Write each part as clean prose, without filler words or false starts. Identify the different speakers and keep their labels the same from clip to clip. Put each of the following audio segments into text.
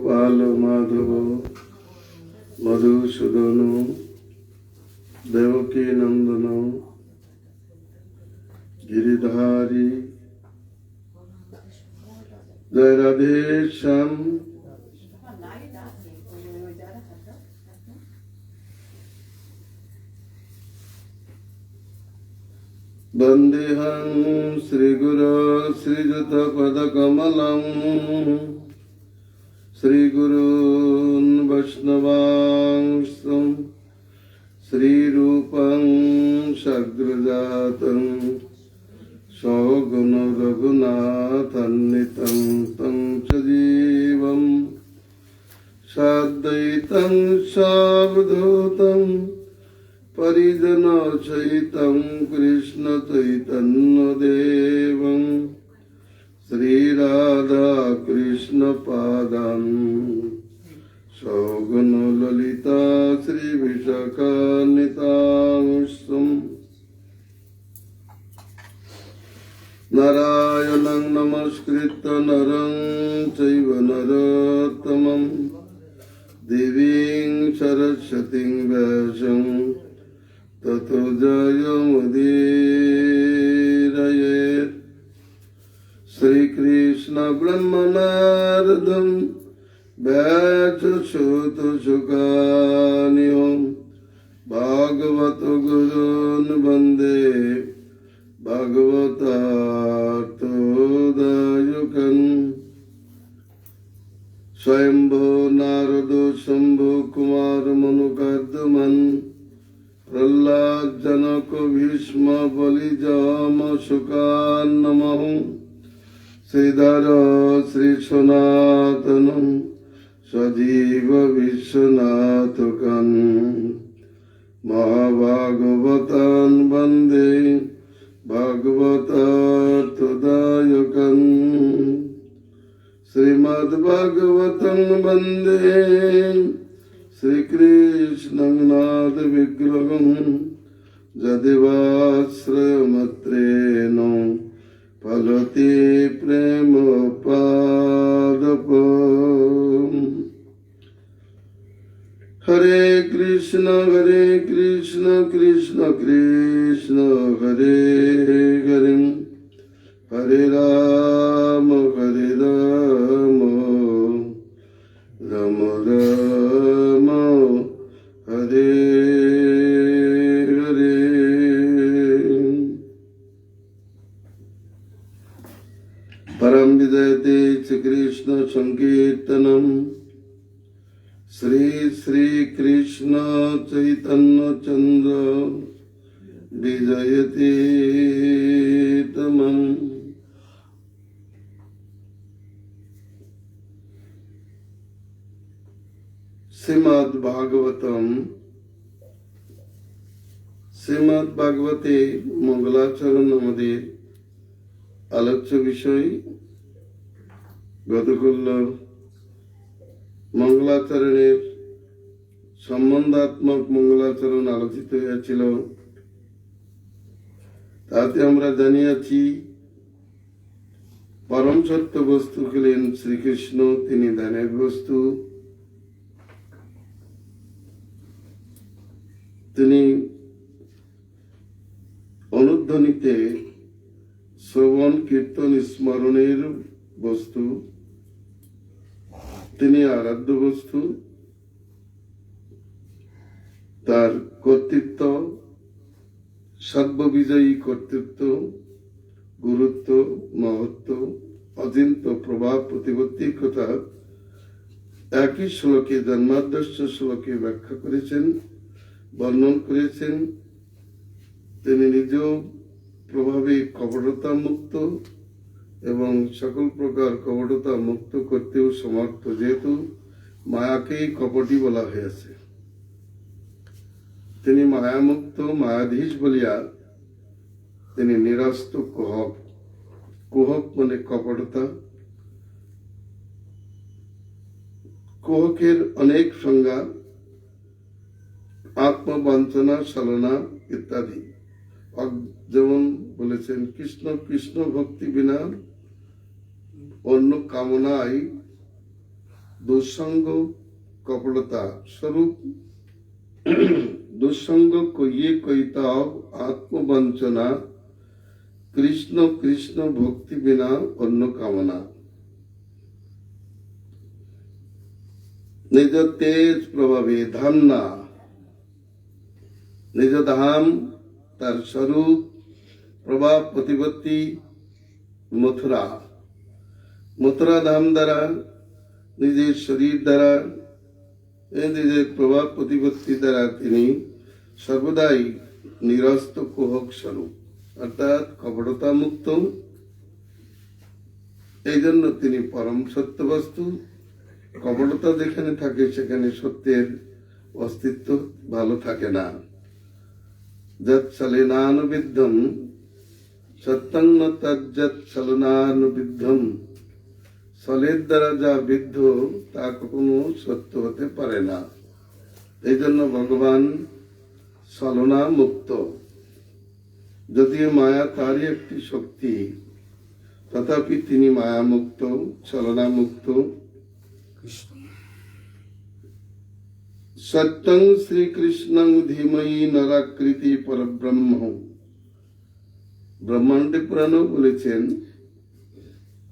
Speaker 1: গোপাল মাধব মধুসূদন দেবকী নন্দন গিরিধারী জয় রাধে শ্যাম। বন্দেহং শ্রীগুরো শ্রীযুত পদকমলং শ্রীগুরূন বৈষ্ণবাংশ শ্রীরূপং সগ্রজাতং সগুণ রঘুনাথান্বিতং তং চ জীবং সাদ্বৈতং সাবধূতং পরিজনসহিतं কৃষ্ণ চৈতন্য দেবং শ্রীরাধা কৃষ্ণ পাদান সগুণ ললিতা শ্রী বিশাখান্বিতাংশং নারায়ণং নমস্কৃত্য নরং চৈব নরোত্তমং দেবীং সরস্বতীং ব্যাসং ততো জয়মুদীরয়েৎ। শ্রীকৃষ্ণ ব্রহ্মনারদং ব্যাসসুত সুখানিহং ভাগবত গুরুন বন্দে ভাগবতার্থদায়কং। স্বয়ম্ভো নারদ শম্ভু কুমার মনুকর্দমন প্রহ্লাদ জনক ভীষ্ম বলি যম সুকান নমঃ। শ্রীধর শ্রী সনাতনং সজীব বিশ্বনাথকং মহাভাগবতান বন্দে ভাগবতার্থদায়কং। শ্রীমদ্ভাগবতং বন্দে শ্রীকৃষ্ণং নাথ বিগ্রহং যদিবাশ্রয়মত্রেণ ফলতি প্রেমোপাদপম। হরে কৃষ্ণ কৃষ্ণ কৃষ্ণ হরে হরে হরে রাম রাম রাম হরে হরে। পরম বিজয়তে শ্রীকৃষ্ণ সংকীর্তনম শ্রী শ্রী কৃষ্ণ চৈতন্য চন্দ্র বিজয়তে তমম। শ্রীমদ্ ভাগবতম শ্রীমদ্ ভাগবতে মঙ্গলাচরণ আমাদের আলোচ্য বিষয়। গতকাল মঙ্গলাচরণের সম্বন্ধাত্মক মঙ্গলাচরণ আলোচিত হয়েছিল। তাতে আমরা জানিয়াছি পরম সত্য বস্তু হলেন শ্রীকৃষ্ণ, তিনি ধ্যানের বস্তু। তিনি অনুধ্বনিতে শ্রবণ কীর্তন স্মরণের বস্তু, তিনি আরাধ্য বস্তু। তার কর্তৃত্ব, সর্ববিজয়ী কর্তৃত্ব, গুরুত্ব, মহত্ব, অচিন্ত প্রভাব, প্রতিপত্তির কথা একই শ্লোকে, জন্মাদ্যস্য শ্লোকে ব্যাখ্যা করেছেন, বর্ণন করেছেন। তিনি নিজেও প্রভাবে কপটতা মুক্ত এবং সকল প্রকার কপটতা মুক্ত করতেও সমর্থ, যেহেতু মায়াকেই কপটি বলা হয়েছে। তিনি মায়ামুক্ত, মায়াধীশ বলিয়া তিনি নিরস্ত কুহক। কুহক মানে কপটতা। কুহকের অনেক সংজ্ঞা, আত্মবঞ্চনা, ছলনা ইত্যাদি। যেমন বলেছেন, কৃষ্ণ কৃষ্ণ ভক্তি বিনা অন্য কামনায় দুঃসঙ্গ কপলতা স্বরূপ। দুঃসঙ্গ কইয়ে কইতাও আত্মবঞ্চনা, কৃষ্ণ কৃষ্ণ ভক্তি বিনা অন্য কামনা। নিজ তেজ প্রভাবে ধাম না, নিজ ধাম তার স্বরূপ প্রভাব প্রতিপত্তি মথুরা। মথুরা ধাম দ্বারা নিজের শরীর দ্বারা নিজের প্রভাব প্রতিপত্তি দ্বারা তিনি সর্বদাই নিরস্ত কুহক স্বরূপ, অর্থাৎ কপটতা মুক্ত। এই জন্য তিনি পরম সত্য বস্তু। কপটতা যেখানে থাকে সেখানে সত্যের অস্তিত্ব ভালো থাকে না। যৎ ছলেনানুবিদ্ধম সত্যং ন তজ্জৎ ছলনানুবিদ্ধম। ছলের দ্বারা যা বিদ্ধ তা কখনো সত্য হতে পারে না। এই জন্য ভগবান ছলনা মুক্ত। যদিও মায়া তারই একটি শক্তি, তথাপি তিনি মায়া মুক্ত, ছলনা মুক্ত। সত্যং শ্রীকৃষ্ণং ধীমহি নরাকৃতি পরব্রহ্ম। ব্রহ্মাণ্ড পুরাণ বলেছেন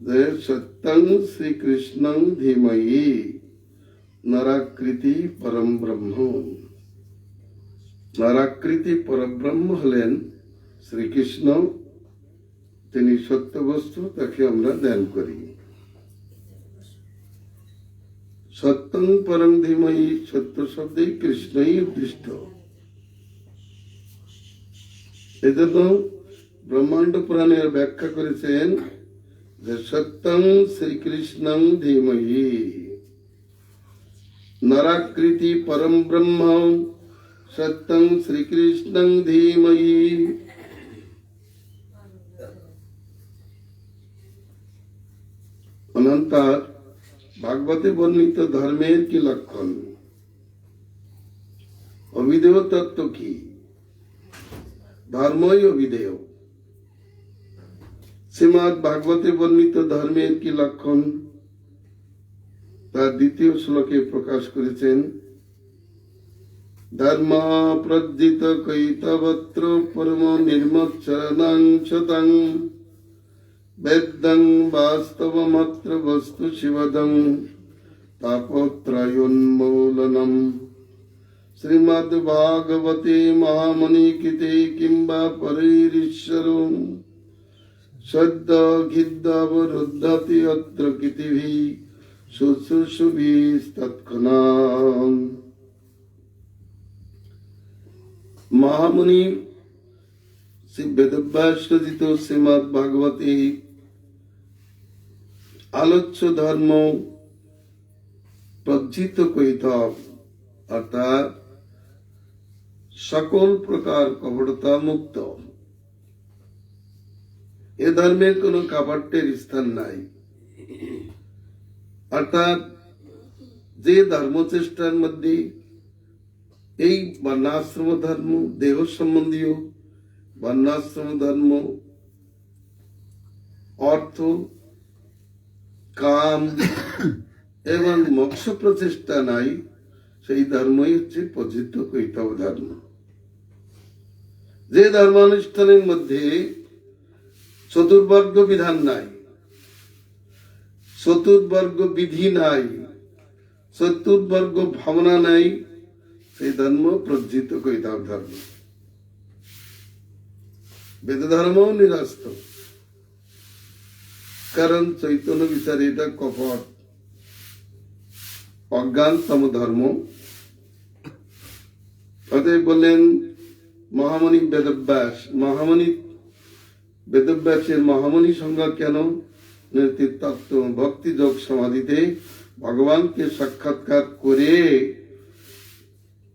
Speaker 1: যে সত্যং শ্রীকৃষ্ণং ধীমহি নরাকৃতি পরম ব্রহ্ম। নরাকৃতি পরব্রহ্ম হলেন শ্রীকৃষ্ণ। তিনি সত্য বস্তু, তাকে আমরা ধ্যান করি। সত্যং পরম ধীমহি, সত্য শব্দে কৃষ্ণই উদ্দিষ্ট। এজন্য ব্রহ্মাণ্ড পুরাণের ব্যাখ্যা করেছেন যে সত্যং শ্রীকৃষ্ণং ধীমহি নরাকৃতি পরম ব্রহ্ম। সত্যং শ্রীকৃষ্ণং ধীমহি। অনন্তর ভাগবতে বর্ণিত ধর্মের কি লক্ষণ, অবিধেয় তত্ত্ব কি? ধর্মই অবিধেয়। শ্রীমদ্ ভাগবতে বর্ণিত ধর্মের কি লক্ষণ তার দ্বিতীয় শ্লোকে প্রকাশ করেছেন। ধর্ম প্রজ্জিত কৈতবত্র পরম নির্মচ্ছরণং শতং বেদং বাস্তবমত্র বস্তু শিবদং তাপত্রয়োন্মূলনম। শ্রীমদ্ ভাগবতে মহামণিকৃতে কিংবা পরৈরীশ্বরম সদ্য ঘিদ্যাবরুদ্ধতি অত্র কৃতিভি শুশ্রূষুভিস্তৎক্ষণাৎ। মহামুনি শ্রী বেদব্যাস রচিত শ্রীমদ্ ভাগবতে আলোচ্য ধর্ম প্রজ্জিত কৈতব, অর্থাৎ সকল প্রকার কপটতা মুক্ত। এ ধর্মের কোন কাপড়ের স্থান নাই। অর্থাৎ যে ধর্মচেষ্টার মধ্যে এই বর্ণাশ্রম ধর্ম, দেহ সম্বন্ধীয় বর্ণাশ্রম ধর্ম, অর্থ, কাম এবং মোক্ষ প্রচেষ্টা নাই, সেই ধর্মই হচ্ছে প্রজিত কৈতব ধর্ম। যে ধর্মানুষ্ঠানের মধ্যে চতুর্বর্গ বিধান নাই, চতুর্বর্গ বিধি নাই, চতুর্বর্গ ভাবনা নাই, সেই ধর্ম প্রজ্জিত কৈতব ধর্ম। বেদ ধর্ম নিরস্ত, কারণ চৈতন্য বিচারে এটা কপট অজ্ঞানতম ধর্ম। অতএব বললেন মহামণি বেদব্যাস। বেদব্যাসের মহামণি সংজ্ঞা কেন? তত্ত্ব ভক্তি যোগ সমাধিতে ভগবানকে সাক্ষাৎকার করে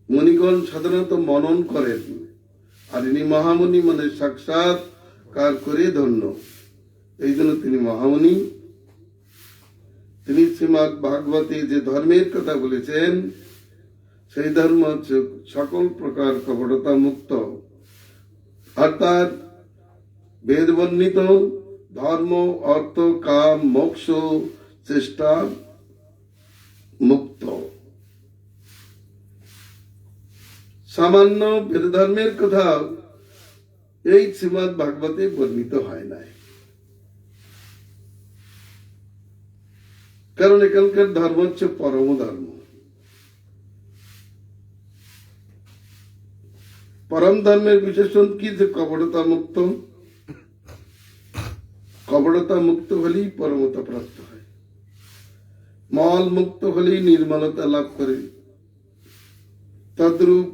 Speaker 1: মণিগণ সাধারণত মনন করেন, আর ইনি মহামণি মানে সাক্ষাৎকার করে ধন্য। এই জন্য তিনি মহামণি। তিনি শ্রীমদ্ ভাগবতে যে ধর্মের কথা বলেছেন সেই ধর্ম হচ্ছে সকল প্রকার কপটতা মুক্ত, অর্থাৎ বেদ বর্ণিত ধর্ম, অর্থ, কাম, মোক্ষ চেষ্টা মুক্ত। সামান্য বেদ ধর্মের কথা এই শ্রীমদ ভাগবতে বর্ণিত হয় নাই, কারণ এখানকার ধর্ম হচ্ছে পরম ধর্ম। পরম ধর্মের বিশেষণ কি? যে কপটতা মুক্ত। কপটতা মুক্ত হলেই পরমতা প্রাপ্ত হয়, মল মুক্ত হলেই নির্মলতা লাভ করে। তদ্রূপ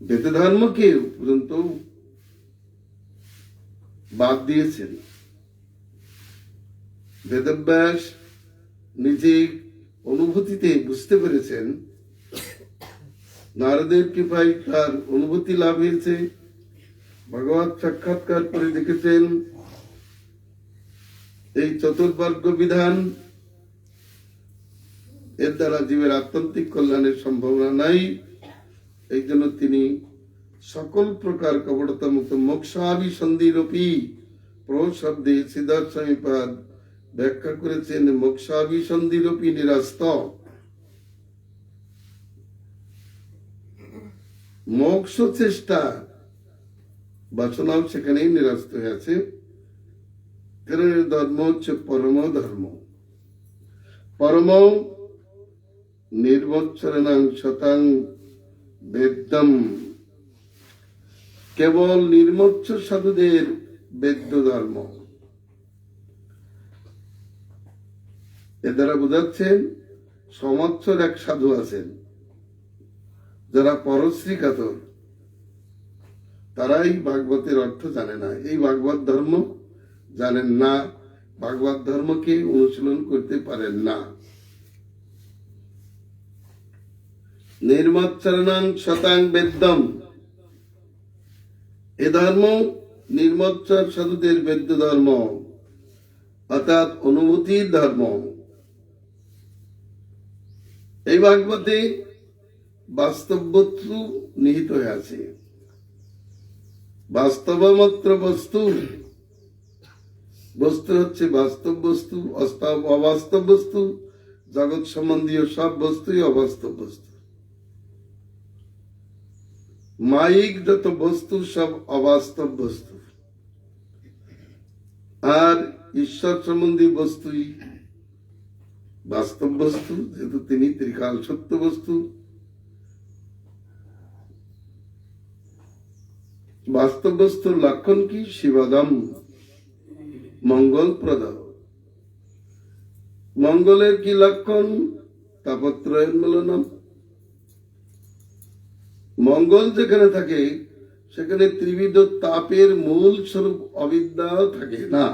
Speaker 1: বেদ ধর্মকে পর্যন্ত বাদ দিয়েছেন। বেদব্যাস নিজে অনুভূতিতে বুঝতে পেরেছেন, নারদের কৃপায় তার অনুভূতি লাভ হয়েছে, ভগবত সাক্ষাৎকার করে দেখেছেন এই চতুর্বর্গ বিধান, এর দ্বারা জীবের আত্যন্তিক কল্যাণের সম্ভাবনা নাই। এই জন্য তিনি সকল প্রকার কপটতা মুক্ত মোক্ষাভিসন্ধিরূপী প্রশব্দে সিদ্ধার্থ স্বামীপাদ ব্যাখ্যা করেছেন মোক্ষাভিসন্ধিরূপী নিরাস্ত। মোক্ষ চেষ্টা বাসনাও সেখানেই নিরাস্ত হয়েছে। কারণ ধর্ম হচ্ছে পরম ধর্ম। পরম নির্বচ্ছরণাং শতাং বেদ্যম, কেবল নির্মচ্ছ সাধুদের বেদ্য ধর্ম। এ দ্বারা বোঝাচ্ছেন সমৎসর এক সাধু আছেন যারা পরশ্রী কাতর, তারাই ভাগবতের অর্থ জানে না, এই ভাগবত ধর্ম জানেন না, ভাগবত ধর্মকে অনুশীলন করতে পারেন না। নির্মচ্ছরণাং শতাং বেদ্যম, এ ধর্ম নির্মচ্ছর সাধুদের বেদ্য ধর্ম, অর্থাৎ অনুভূতির ধর্ম। এই ভাগবতে বাস্তব বস্তু নিহিত হয়ে আছে। বাস্তবমাত্র বস্তু, বস্তু হচ্ছে বাস্তব বস্তু, অবাস্তব বস্তু, জগৎ সম্বন্ধীয় সব বস্তুই অবাস্তব বস্তু। মায়িক যত বস্তু সব অবাস্তব বস্তু, আর ঈশ্বর সম্বন্ধী বস্তুই বাস্তব বস্তু, যেহেতু তিনি ত্রিকাল সত্য বস্তু। বাস্তব বস্তুর লক্ষণ কি? শিবদম, মঙ্গলপ্রদ। মঙ্গলের কি লক্ষণ? তাপত্রয়ের মিলনম। মঙ্গল যেখানে থাকে সেখানে ত্রিবিধ তাপের মূল স্বরূপ অবিদ্যা থাকে না।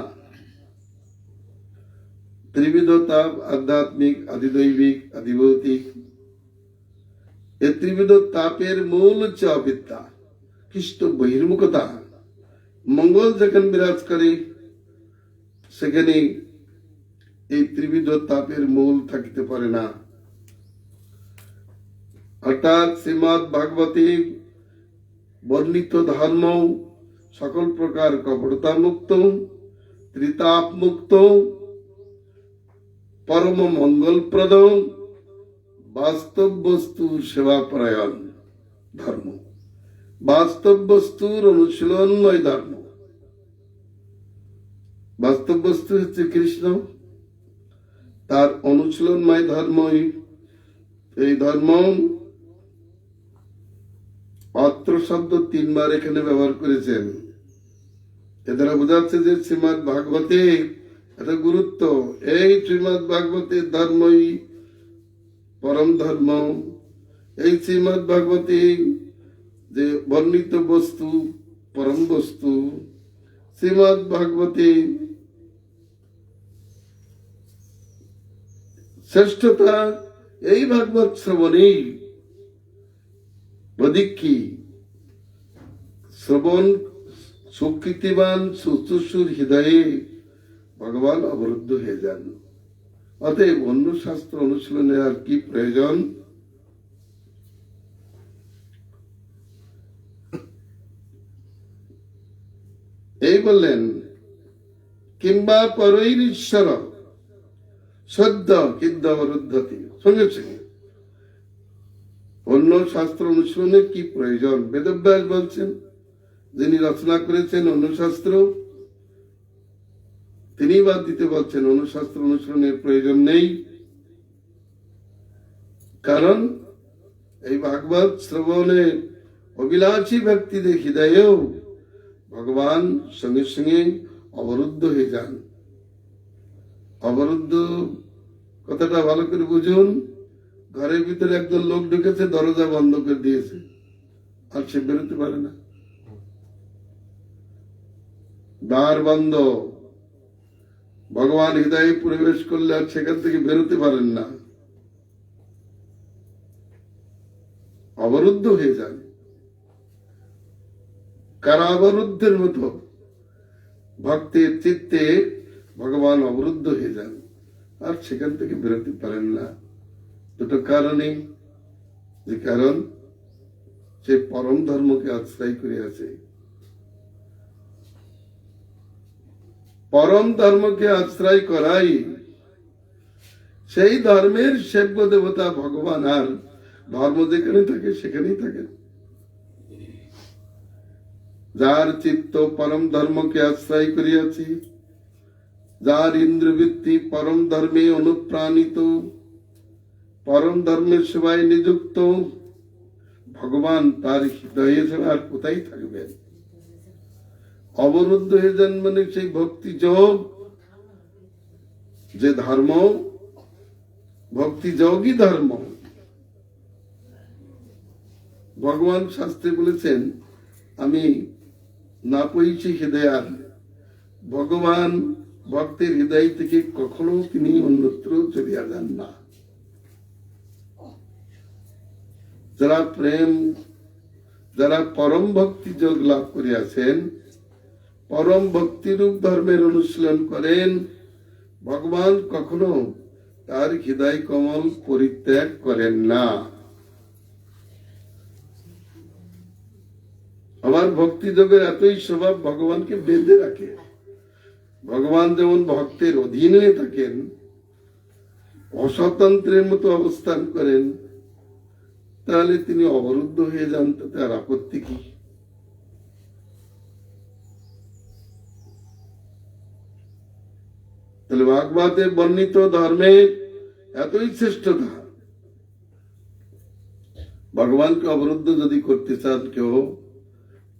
Speaker 1: ত্রিবিধ তাপ আধ্যাত্মিক, আদিদৈবিক, আদিভৌতিক। এই ত্রিবিধ তাপের মূল হচ্ছে অবিদ্যা, খ্রিস্ট বহির্মুখতা। মঙ্গল যেখানে বিরাজ করে সেখানে এই ত্রিবিধ তাপের মূল থাকিতে পারে না। অর্থাৎ শ্রীমদ ভাগবতে বর্ণিত ধর্ম সকল প্রকার কপটতা মুক্ত, ত্রিতাপ মুক্ত, পরম মঙ্গলপ্রদ, বাস্তব বস্তুর সেবাপরায়ণ ধর্ম, বাস্তব বস্তুর অনুশীলনময় ধর্ম। বাস্তব বস্তু হচ্ছে কৃষ্ণ, তার অনুশীলনময় ধর্মই এই ধর্ম। অত্র শব্দ 3 বার এখানে ব্যবহার করেছেন। এ দ্বারা বোঝাচ্ছে যে শ্রীমদ ভাগবতে এত গুরুত্ব। এই শ্রীমদ ভাগবতের ধর্মই পরম ধর্ম। এই শ্রীমদ ভাগবতে যে বর্ণিত বস্তু পরম বস্তু। শ্রীমদ ভাগবতে শ্রেষ্ঠতা এই ভাগবত শ্রবণেই। অধিক কি? শ্রবণ সুকৃতিবান শুশ্রূষুর হৃদয়ে ভগবান অবরুদ্ধ হয়ে যান। অতএব অন্য শাস্ত্র অনুশীলনে আর কি প্রয়োজন? এই বললেন কিংবা পরৈর ঈশ্বর সদ্য কিদ্য অবরুদ্ধতি, সঙ্গে সঙ্গে। অন্য শাস্ত্র অনুসরণের কি প্রয়োজন? বেদব্যাস বলছেন, যিনি রচনা করেছেন অনুশাস্ত্র, তিনি বাদ দিতে বলছেন অনুশাস্ত্র অনুসরণের প্রয়োজন নেই। কারণ এই ভাগবত শ্রবণে অভিলাষী ব্যক্তিদের হৃদয়েও ভগবান সঙ্গে সঙ্গে অবরুদ্ধ হয়ে যান। অবরুদ্ধ কথাটা ভালো করে বুঝুন। ঘরের ভিতরে একজন লোক ঢুকেছে, দরজা বন্ধ করে দিয়েছে, আর সে বেরোতে পারে না, দ্বার বন্ধ। ভগবান হৃদয়ে প্রবেশ করলে আর সেখান থেকে বেরোতে পারেন না, অবরুদ্ধ হয়ে যান। কারাবরুদ্ধের মতো ভক্তের চিত্তে ভগবান অবরুদ্ধ হয়ে যান, আর সেখান থেকে বেরোতে পারেন না। দুটো কারণে, যে কারণ সে পরম ধর্মকে আশ্রয় করে আছে। পরম ধর্মকে আশ্রয় করাই সেই ধর্মের সেব্য দেবতা ভগবান। আর ধর্ম যেখানে থাকে সেখানেই থাকে। যার চিত্ত পরম ধর্মকে আশ্রয় করিয়াছে, যার ইন্দ্রবৃত্তি পরম ধর্মে অনুপ্রাণিত, পরম ধর্মের সেবায় নিযুক্ত, ভগবান তার হৃদয়ে ছাড়া আর কোথায় থাকবেন? অবরুদ্ধ হয়ে যান মানে সেই ভক্তি যোগ, যে ধর্ম, ভক্তি যোগই ধর্ম। ভগবান শাস্ত্রে বলেছেন, আমি না পইছি হৃদয়ার। ভগবান ভক্তের হৃদয় থেকে কখনো তিনি অন্যত্র চলিয়া যান না। যারা প্রেম, যারা পরম ভক্তি যোগ লাভ করিয়াছেন, পরম ভক্তিরূপ ধর্মের অনুশীলন করেন, ভগবান কখনো তার হৃদয় কমল পরিত্যাগ করেন না। আমার ভক্তি যোগের এতই স্বভাব, ভগবানকে বেঁধে রাখে। ভগবান যেমন ভক্তের অধীনে থাকেন, অস্বতন্ত্রের মতো অবস্থান করেন, তাহলে তিনি অবরুদ্ধ হয়ে যান, তাতে আর আপত্তি কি? তাহলে ভাগবতে বর্ণিত ধর্মের এতই শ্রেষ্ঠতা, ভগবানকে অবরুদ্ধ যদি করতে চান কেউ,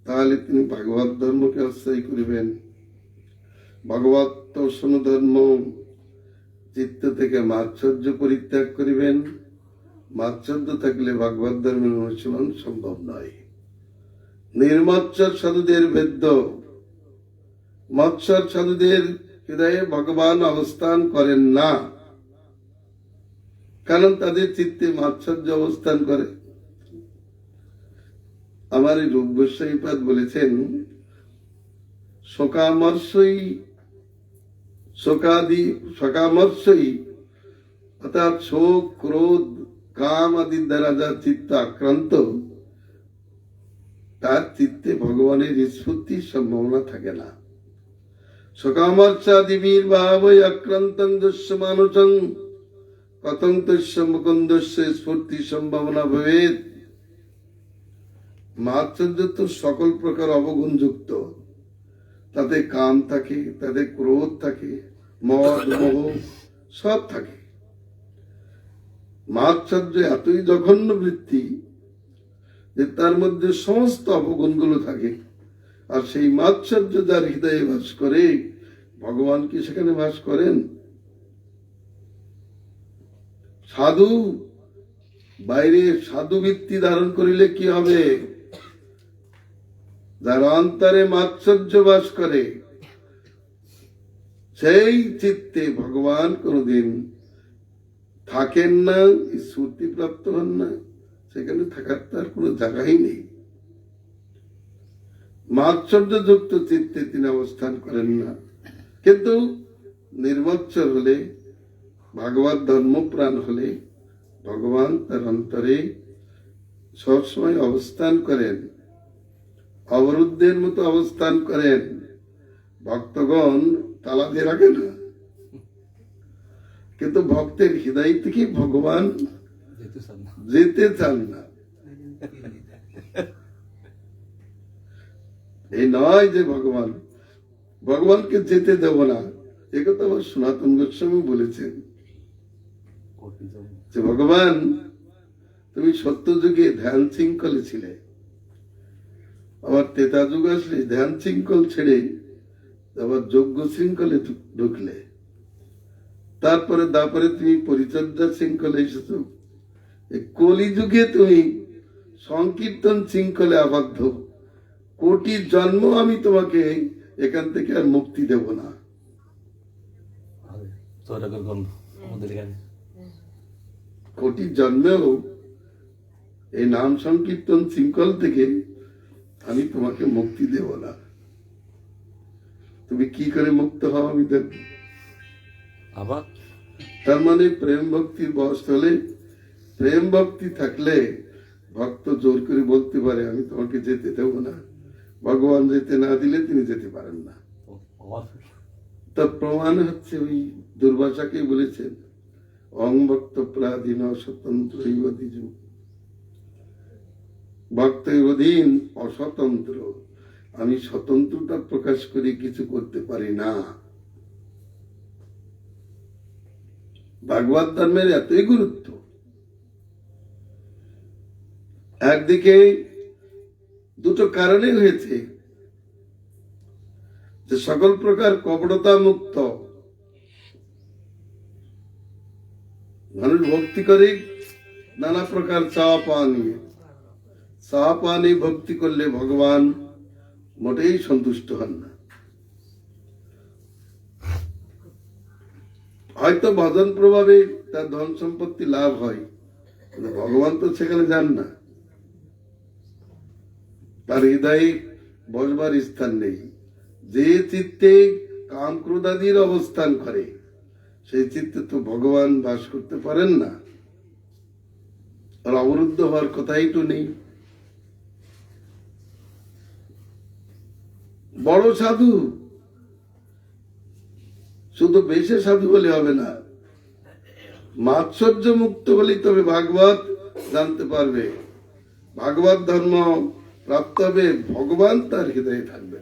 Speaker 1: তাহলে তিনি ভাগবত ধর্মকে আশ্রয় করিবেন। ভগবত দর্শন ধর্ম, চিত্ত থেকে মাৎসর্য পরিত্যাগ করিবেন। মাৎসর্য থাকলে ভাগবত ধর্মের অনুশীলন সম্ভব নয়। নির্মৎসর সাধুদের বেদ্য, মৎসর সাধুদের হৃদয়ে ভগবান অবস্থান করেন না, কারণ তাদের চিত্তে মাৎসর্য অবস্থান করে। আমার এই রূপ গোস্বামীপাদ বলেছেন, শোকামর্ষই অর্থাৎ শোক, ক্রোধ, কাম আদির দ্বারা যা চিত্ত আক্রান্ত, তার চিত্তে ভগবানের স্ফূর্তির সম্ভাবনা থাকে না। শোকামর্ষাদিবীর ভাবৈ আক্রান্তং দস্য মানুষং কথং তস্য মুকুন্দস্য স্ফূর্তি সম্ভাবনা ভবেৎ। মাৎসর্য তো সকল প্রকার অবগুণ যুক্ত, তাতে কাম থাকে, তাতে ক্রোধ থাকে, মদ মোহ সব থাকে। মাৎসর্য এতই জঘন্য বৃত্তি যে তার মধ্যে সমস্ত অবগুণগুলো থাকে। আর সেই মাৎসর্য যার হৃদয়ে বাস করে, ভগবান কি সেখানে বাস করেন? সাধু বাইরে সাধু বৃত্তি ধারণ করিলে কি হবে? যার অন্তরে মাৎসর্য বাস করে, সেই চিত্তে ভগবান কোনদিন থাকেন না, স্ফূর্তি প্রাপ্ত হন না, সেখানে থাকার তার কোনো জায়গাই নেই। মাৎসর্য যুক্ত চিত্তে তিনি অবস্থান করেন না। কিন্তু নির্মৎসর হলে, ভাগবত ধর্মপ্রাণ হলে, ভগবান তার অন্তরে সবসময় অবস্থান করেন, অবরুদ্ধের মতো অবস্থান করেন। ভক্তগণ তালা দিয়ে রাখে না, কিন্তু ভক্তের হৃদয় থেকে ভগবান যেতে চান না। এই নয় যে ভগবানকে যেতে দেব না, একথা আমার সনাতন গোস্বামী বলেছেন যে ভগবান তুমি সত্য যুগে ধ্যান শৃঙ্খলে ছিলে, আবার তেতা যুগ আসলে ধ্যান শৃঙ্খল ছেড়ে আবার যজ্ঞ শৃঙ্খলে ঢুকলে, তারপরে তারপরে তুমি পরিচর্যা শৃঙ্খলে এসেছো, কলি যুগে তুমি সংকীর্তন শৃঙ্খলে আবদ্ধ। কোটি জন্ম আমি তোমাকে এখান থেকে আর মুক্তি দেব না। কোটি জন্মেও এই নাম সংকীর্তন শৃঙ্খল থেকে আমি তোমাকে মুক্তি দেব না। তুমি কি করে মুক্ত হও আমি দেখব।
Speaker 2: আবার
Speaker 1: তার মানে প্রেম ভক্তির বয়স হলে, প্রেম ভক্তি থাকলে ভক্ত জোর করে বলতে পারে আমি তোমাকে যেতে দেব না। ভগবান যেতে না দিলে তিনি যেতে পারেন না। তার প্রমাণ হচ্ছে ওই দুর্বাসাকে বলেছেন অং ভক্ত প্রাধীন স্বতন্ত্র ভক্ত অধীন অস্বতন্ত্র, আমি স্বতন্ত্রতা প্রকাশ করে কিছু করতে পারি না। ভাগবত ধর্মের এতই গুরুত্ব। একদিকে দুটো কারণে হয়েছে যে সকল প্রকার কপটতা মুক্ত মানুষ ভক্তি করে নানা প্রকার চাওয়া পাওয়া নিয়ে। চাওয়া পাওয়া নিয়ে ভক্তি করলে ভগবান মোটেই সন্তুষ্ট হন না। হয়তো ভজন প্রভাবে তার ধন সম্পত্তি লাভ হয়, কিন্তু ভগবান তো সেখানে যান না। তার হৃদয়ে বসবার স্থান নেই। যে চিত্তে কাম ক্রোধাদির অবস্থান করে সেই চিত্তে তো ভগবান বাস করতে পারেন না। আর অবরুদ্ধ হওয়ার কথাই তো নেই। বড় সাধু শুধু বেশে সাধু বলে হবে না, মাৎসর্য মুক্ত হলেই তবে ভাগবত জানতে পারবে, ভাগবত ধর্ম প্রাপ্ত হবে, ভগবান তার হৃদয়ে থাকবে।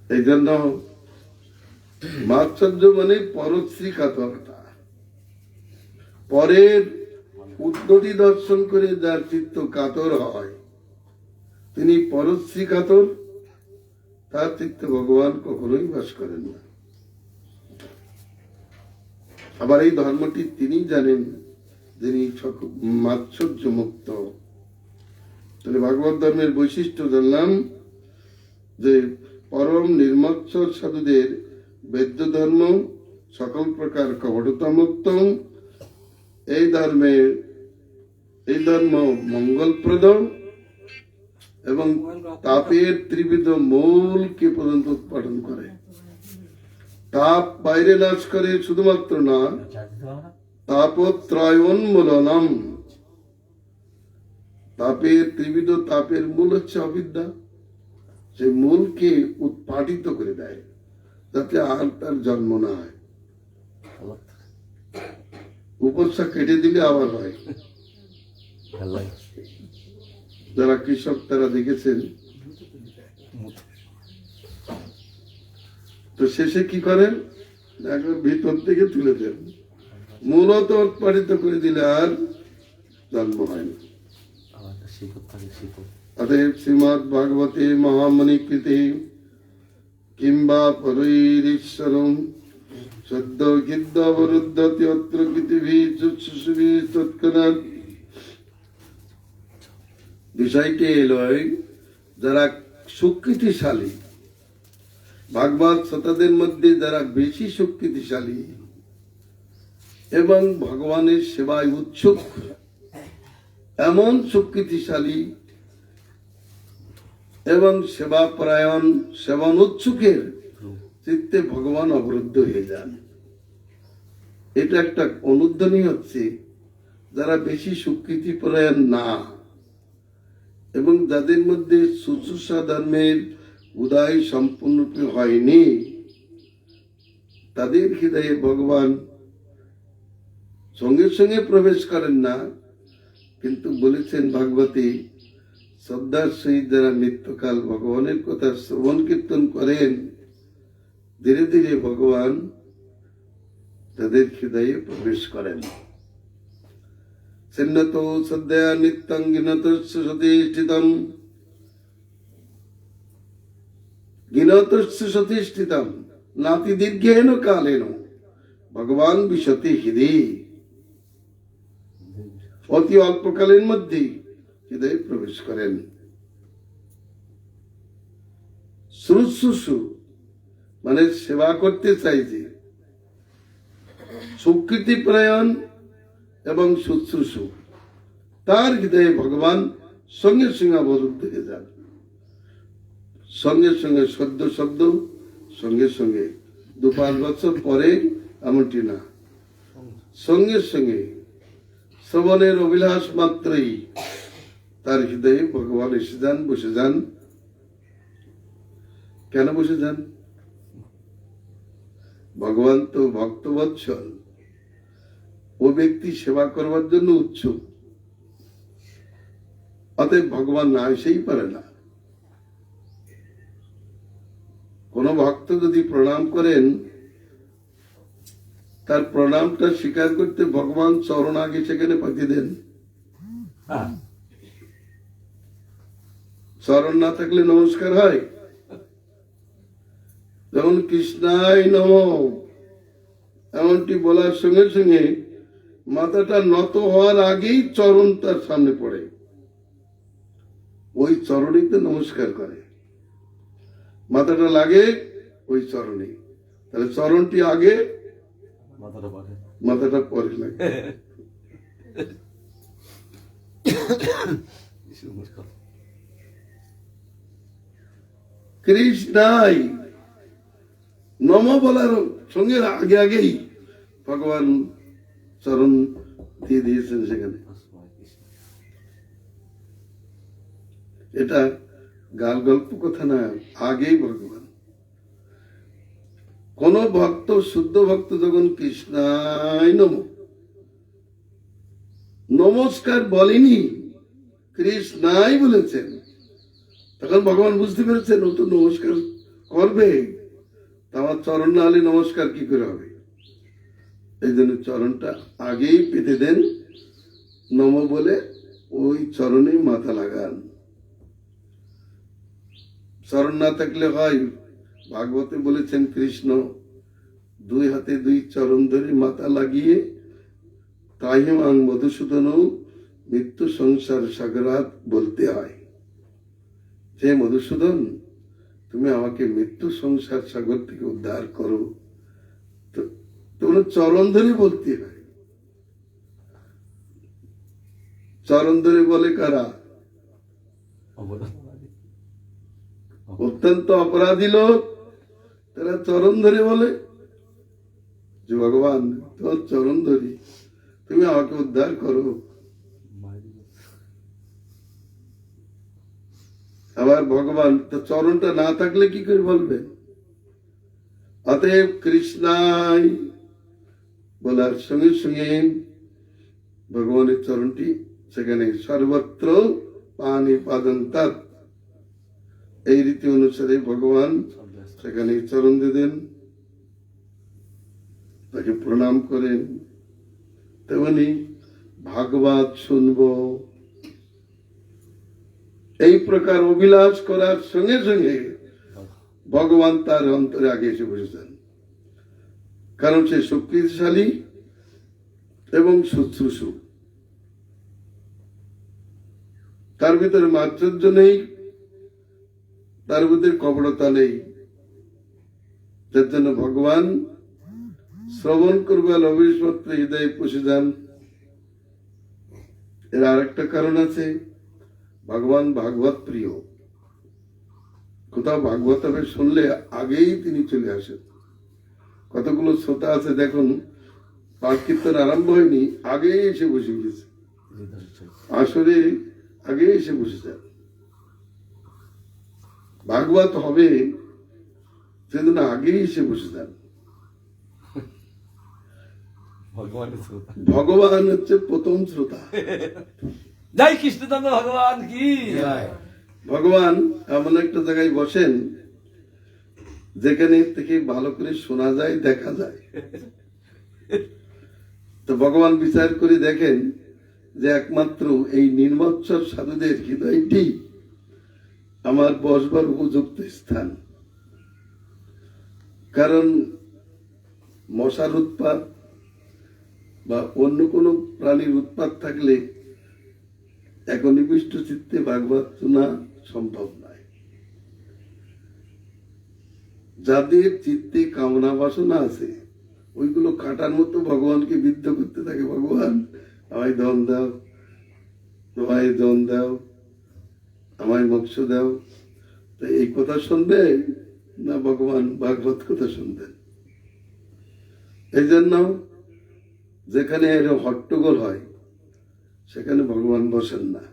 Speaker 1: এই জন্য মাৎসর্য মানে পরশ্রী কাতরতা, পরের উদ্ধতি দর্শন করে যার চিত্ত কাতর হয় তিনি পরশ্রী কাতর, তার চিত্তে ভগবান কখনোই বাস করেন না। আবার এই ধর্মটি তিনি জানেন যিনি মাৎসর্য মুক্ত। তাহলে ভাগবত ধর্মের বৈশিষ্ট্য জানলাম যে পরম নির্মৎসর সাধুদের বেদ্য ধর্ম সকল প্রকার কপটতা মুক্ত। এই ধর্ম মঙ্গলপ্রদ এবং তাপের ত্রিবিধ মূলকে পর্যন্ত উৎপাদন করে। তাপ বাইরে নাশ করে শুধুমাত্র না, তাপত্রয়োন্মূলনম, তাপের ত্রিবিধ তাপের মূল হচ্ছে অবিদ্যা, সেই মূলকে উৎপাটিত করে দেয় যাতে আর তার জন্ম না হয়। উপসা কেটে দিলে আবার হয়। যারা কৃষক তারা দেখেছেন, তো শেষে কি করেন, ভিতর থেকে তুলে দেন, মূলত উৎপাদিত করে দিলে আর জন্ম হয় না। অতএব শ্রীমৎ ভাগবতে মহামণিকৃতে কিংবা পরৈরীশ্বরম সদ্য গিদ্দ অবরুদ্ধতি অত্র পৃথিবী চুৎসুবি তৎক্ষণাৎ। বিষয়টি এলো যারা সুকৃতিশালী, ভাগবত শ্রোতাদের মধ্যে যারা বেশি সুকৃতিশালী এবং ভগবানের সেবায় উৎসুক, এমন সুকৃতিশালী এবং সেবাপরায়ণ সেবন উৎসুকের চিত্তে ভগবান অবরুদ্ধ হয়ে যান। এটা একটা অনুধ্বনি হচ্ছে যারা বেশি সুকৃতিপরায়ণ না এবং যাদের মধ্যে শুশ্রূষা ধর্মের উদয় সম্পূর্ণরূপে হয়নি, তাদের হৃদয়ে ভগবান সঙ্গে সঙ্গে প্রবেশ করেন না, কিন্তু বলেছেন ভাগবতী, শ্রদ্ধার সহিত যারা নিত্যকাল ভগবানের কথা শ্রবণ কীর্তন করেন, ধীরে ধীরে ভগবান তাদের হৃদয়ে প্রবেশ করেন। চিহ্নত শ্রদ্ধা নিত্যং গিনতস্য সতিষ্ঠিতম গিনতস্য সতিষ্ঠিতম নাতি দীর্ঘেন কালেন ভগবান বিশতি হৃদয়ে। অতি অল্পকালের মধ্যেই হৃদয়ে প্রবেশ করেন। শুশ্রূষু মানে সেবা করতে চাইছে, সুকৃতি প্রয়ণ এবং শুশ্রূষু, তার হৃদয়ে ভগবান সঙ্গে সঙ্গে অবরুদ্ধ হয়ে যান। সঙ্গে সঙ্গে সদ্য শব্দ, সঙ্গে সঙ্গে 2-5 বছর পরে এমনটি না, সঙ্গে সঙ্গে শ্রবণের অভিলাষ মাত্রই তার হৃদয়ে ভগবান এসে যান, বসে যান। কেন বসে যান? ভগবান তো ভক্তবৎসল, ও ব্যক্তি সেবা করবার জন্য উৎসুক, অতএব ভগবান না এসেই পারে না। কোন ভক্ত যদি প্রণাম করেন, তার প্রণামটা স্বীকার করতে ভগবান চরণ আগে সেখানে পাঠিয়ে দেন। চরণ না থাকলে নমস্কার হয়? যেমন কৃষ্ণায় নমঃ এমনটি বলার সঙ্গে সঙ্গে মাথাটা নত হওয়ার আগেই চরণ তার সামনে পড়ে, ওই চরণেই তো নমস্কার করে। মাথাটা লাগে ওই চরণে, তাহলে চরণটি আগে, মাথাটা পরে লাগে। কৃষ্ণাই নম বলার সঙ্গে আগে আগেই ভগবান চরণ দিয়ে দিয়েছেন সেখানে। এটা গাল গল্প কথা না, আগেই ভগবান। কোন ভক্ত, শুদ্ধ ভক্ত যখন কৃষ্ণায় নম নমস্কার বলেনি, কৃষ্ণাই বলেছেন, তখন ভগবান বুঝতে পেরেছেন ও তো নমস্কার করবে, আমার চরণ না হলে নমস্কার কি করে হবে। এই জন্য চরণটা আগেই পেতে দেন, নম বলে ওই চরণে মাথা লাগান। চরণ না থাকলে হয়, ভাগবতে বলেছেন কৃষ্ণ 2 হাতে 2 চরণ ধরে মাথা লাগিয়ে তাহিমাং মধুসূদন মৃত্যু সংসার সাগরাত বলতে হয়, যে মধুসূদন তুমি আমাকে মৃত্যু সংসার সাগর থেকে উদ্ধার করো। তোমরা চরণ ধরে বলতে হয়। চরণ ধরে বলে কারা? অত্যন্ত অপরাধী লোক, তারা চরণ ধরে বলে যে ভগবান তোমার চরণ ধরি, তুমি আমাকে উদ্ধার করো। আবার ভগবান তো চরণটা না থাকলে কি করে বলবেন? অতএব কৃষ্ণাই বলার সঙ্গে সঙ্গে ভগবানের চরণটি সেখানে সর্বত্র পানি পাদন্তাৎ, এই রীতি অনুসারে ভগবান সেখানে চরণ দিতেন, তাকে প্রণাম করেন। তেমনি ভাগবত শুনব এই প্রকার অভিলাষ করার সঙ্গে সঙ্গে ভগবান তার অন্তরে আগে এসে বসেছেন, কারণ সে শক্তিশালী এবং শুশ্রূষু, তার ভিতরে মাধুর্য নেই, তার ভিতরে কপটতা নেই। যার জন্য ভগবান শ্রবণ করবে অবিশ্বাস্য হৃদয়ে পৌঁছে যান। এর আরেকটা কারণ আছে, ভগবান ভাগবত প্রিয়। কোথাও ভাগবত হবে শুনলে আগেই তিনি চলে আসেন। কতগুলো শ্রোতা আছে দেখুন, পাঠ কীর্তন আরম্ভ হয়নি, আগেই এসে বসে গেছে, আসরে আগে এসে বসে যান। ভাগবত হবে সেদিন আগেই এসে বসে যান।
Speaker 2: ভগবানের শ্রোতা।
Speaker 1: ভগবান হচ্ছে প্রথম শ্রোতা।
Speaker 2: জয় কৃষ্ণচন্দ্র ভগবান কি জয়।
Speaker 1: ভগবান এমন একটা জায়গায় বসেন যেখানে থেকে ভালো করে শোনা যায়, দেখা যায়। তো ভগবান বিচার করে দেখেন যে একমাত্র এই নির্মৎসর সাধুদের হৃদয়টি আমার বসবার উপযুক্ত স্থান। কারণ মশার উৎপাত বা অন্য কোনো প্রাণীর উৎপাত থাকলে একনিবিষ্ট চিত্তে ভাগবত শোনা সম্ভব নয়। যাদের চিত্তে কামনা বাসনা আছে ওইগুলো কাটার মতো ভগবানকে বিদ্ধ করতে থাকে। ভগবান আমায় ধন দাও, তোমায় ধন দাও, আমায় মোক্ষ দাও। তো এই কথা শুনবে না ভগবান ভাগবত কথা শুনবেন? এই জন্য যেখানে হট্টগোল হয় সেখানে ভগবান বসেন না।